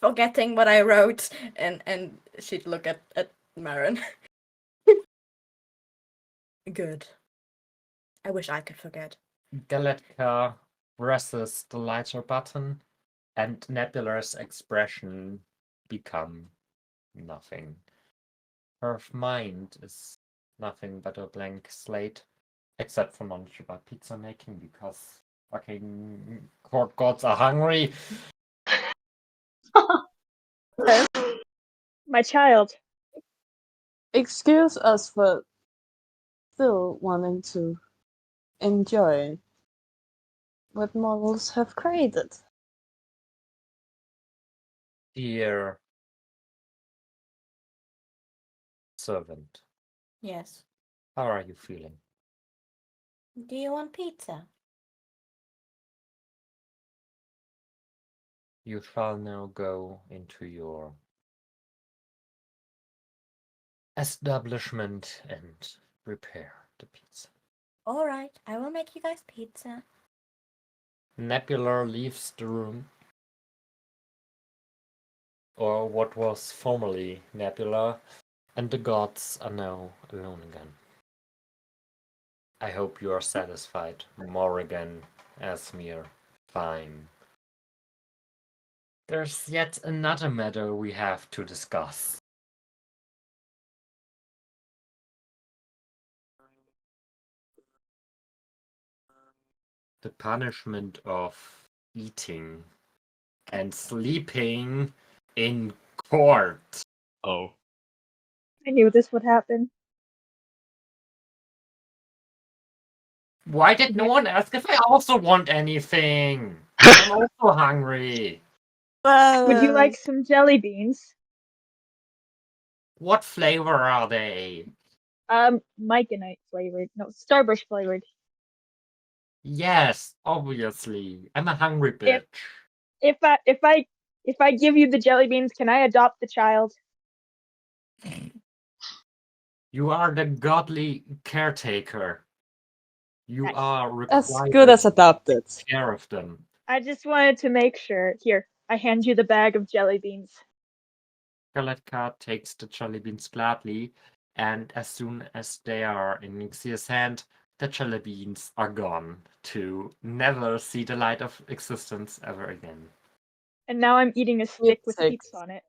forgetting what I wrote, and she'd look at Marin. Good. I wish I could forget. Galetka presses the lighter button, and Nebula's expression become nothing. Her mind is nothing but a blank slate, except for knowledge about pizza making, because fucking court gods are hungry. My child. Excuse us for still wanting to enjoy what models have created. Dear servant, Yes. how are you feeling? Do you want pizza? You shall now go into your establishment and prepare the pizza. All right, I will make you guys pizza. Nebula leaves the room, or what was formerly Nebula, and the gods are now alone again. I hope you are satisfied, Morrigan, Esmir. Fine. There's yet another matter we have to discuss. The punishment of eating and sleeping in court. Oh. I knew this would happen. Why did no one ask if I also want anything? I'm also hungry. Would you like some jelly beans? What flavor are they? Myconite flavored. No, Starburst flavored. Yes, obviously. I'm a hungry bitch. If I give you the jelly beans, can I adopt the child? You are the godly caretaker. You Nice. are required As good as adopted. to take care of them. I just wanted to make sure. Here, I hand you the bag of jelly beans. Skeletka takes the jelly beans gladly, and as soon as they are in Nixier's hand, the jelly beans are gone to never see the light of existence ever again. And now I'm eating a stick with Six. peeps on it.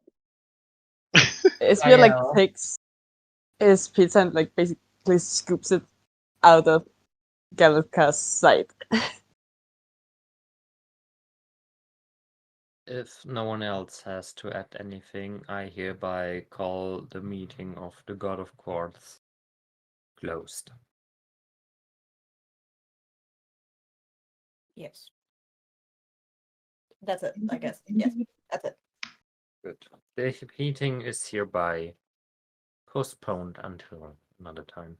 It's weird, like Well. takes his pizza and like basically scoops it out of Galutka's sight. If no one else has to add anything, I hereby call the meeting of the God of Quartz closed. Yes. That's it, I guess. Yes, that's it. Good. The meeting is hereby postponed until another time.